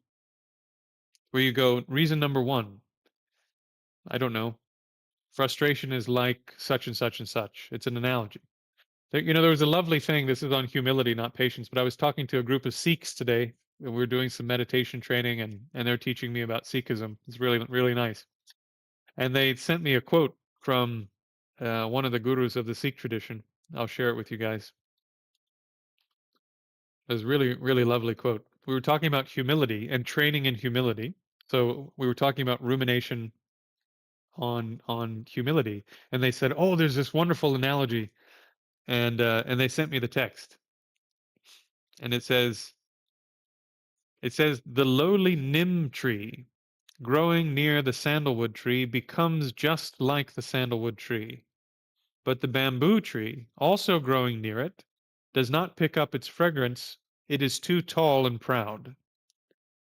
where you go, reason number 1, I don't know, frustration is like such and such and such. It's an analogy. There was a lovely thing. This is on humility, not patience. But I was talking to a group of Sikhs today. And we were doing some meditation training, and they're teaching me about Sikhism. It's really nice. And they sent me a quote from one of the gurus of the Sikh tradition. I'll share it with you guys. It was really lovely quote. We were talking about humility and training in humility. So we were talking about rumination on humility, and they said, "Oh, there's this wonderful analogy," and they sent me the text, and it says the lowly nim tree growing near the sandalwood tree becomes just like the sandalwood tree, but the bamboo tree, also growing near it, does not pick up its fragrance. It is too tall and proud.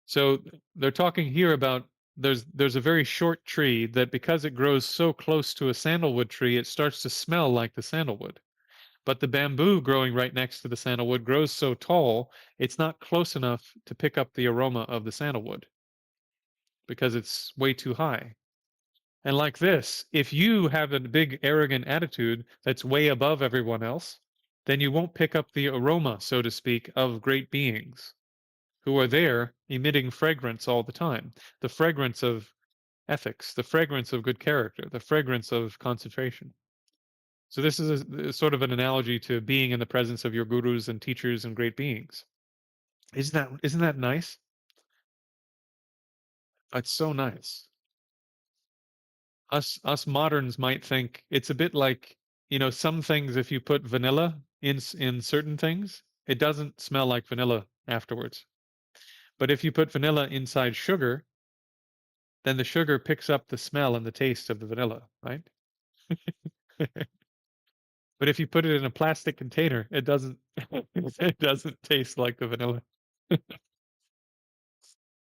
So they're talking here about there's a very short tree that because it grows so close to a sandalwood tree, it starts to smell like the sandalwood. But the bamboo growing right next to the sandalwood grows so tall, it's not close enough to pick up the aroma of the sandalwood because it's way too high. And like this, if you have a big arrogant attitude that's way above everyone else, then you won't pick up the aroma, so to speak, of great beings who are there emitting fragrance all the time. The fragrance of ethics, the fragrance of good character, the fragrance of concentration. So this is a sort of an analogy to being in the presence of your gurus and teachers and great beings. Isn't that nice? It's so nice. Us moderns might think it's a bit like, some things if you put vanilla in certain things, it doesn't smell like vanilla afterwards. But if you put vanilla inside sugar, then the sugar picks up the smell and the taste of the vanilla, right? But if you put it in a plastic container, it doesn't it doesn't taste like the vanilla.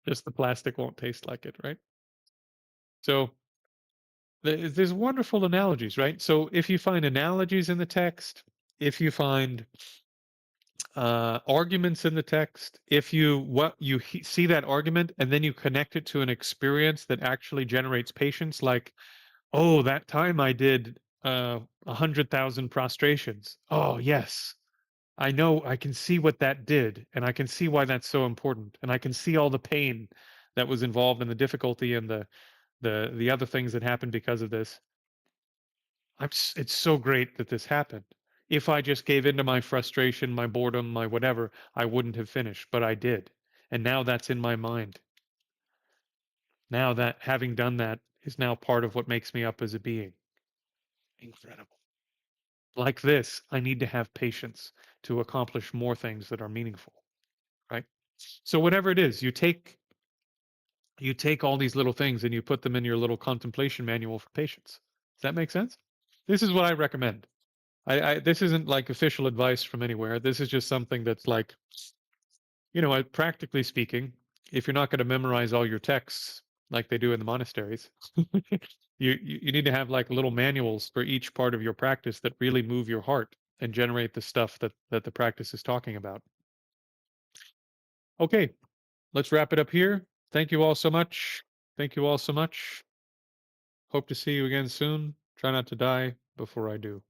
Just the plastic won't taste like it, right? So there's wonderful analogies, right? So if you find analogies in the text, if you find arguments in the text, if you see that argument and then you connect it to an experience that actually generates patience, like, oh, that time I did 100,000 prostrations. Oh yes, I know. I can see what that did, and I can see why that's so important, and I can see all the pain that was involved in the difficulty and the other things that happened because of this. it's so great that this happened. If I just gave into my frustration, my boredom, my whatever, I wouldn't have finished, but I did. And now that's in my mind. Now that having done that is now part of what makes me up as a being. Incredible. Like this, I need to have patience to accomplish more things that are meaningful, right? So whatever it is, you take all these little things and you put them in your little contemplation manual for patience. Does that make sense? This is what I recommend. This isn't like official advice from anywhere. This is just something that's like, practically speaking, if you're not going to memorize all your texts like they do in the monasteries, you need to have like little manuals for each part of your practice that really move your heart and generate the stuff that the practice is talking about. Okay, let's wrap it up here. Thank you all so much. Thank you all so much. Hope to see you again soon. Try not to die before I do.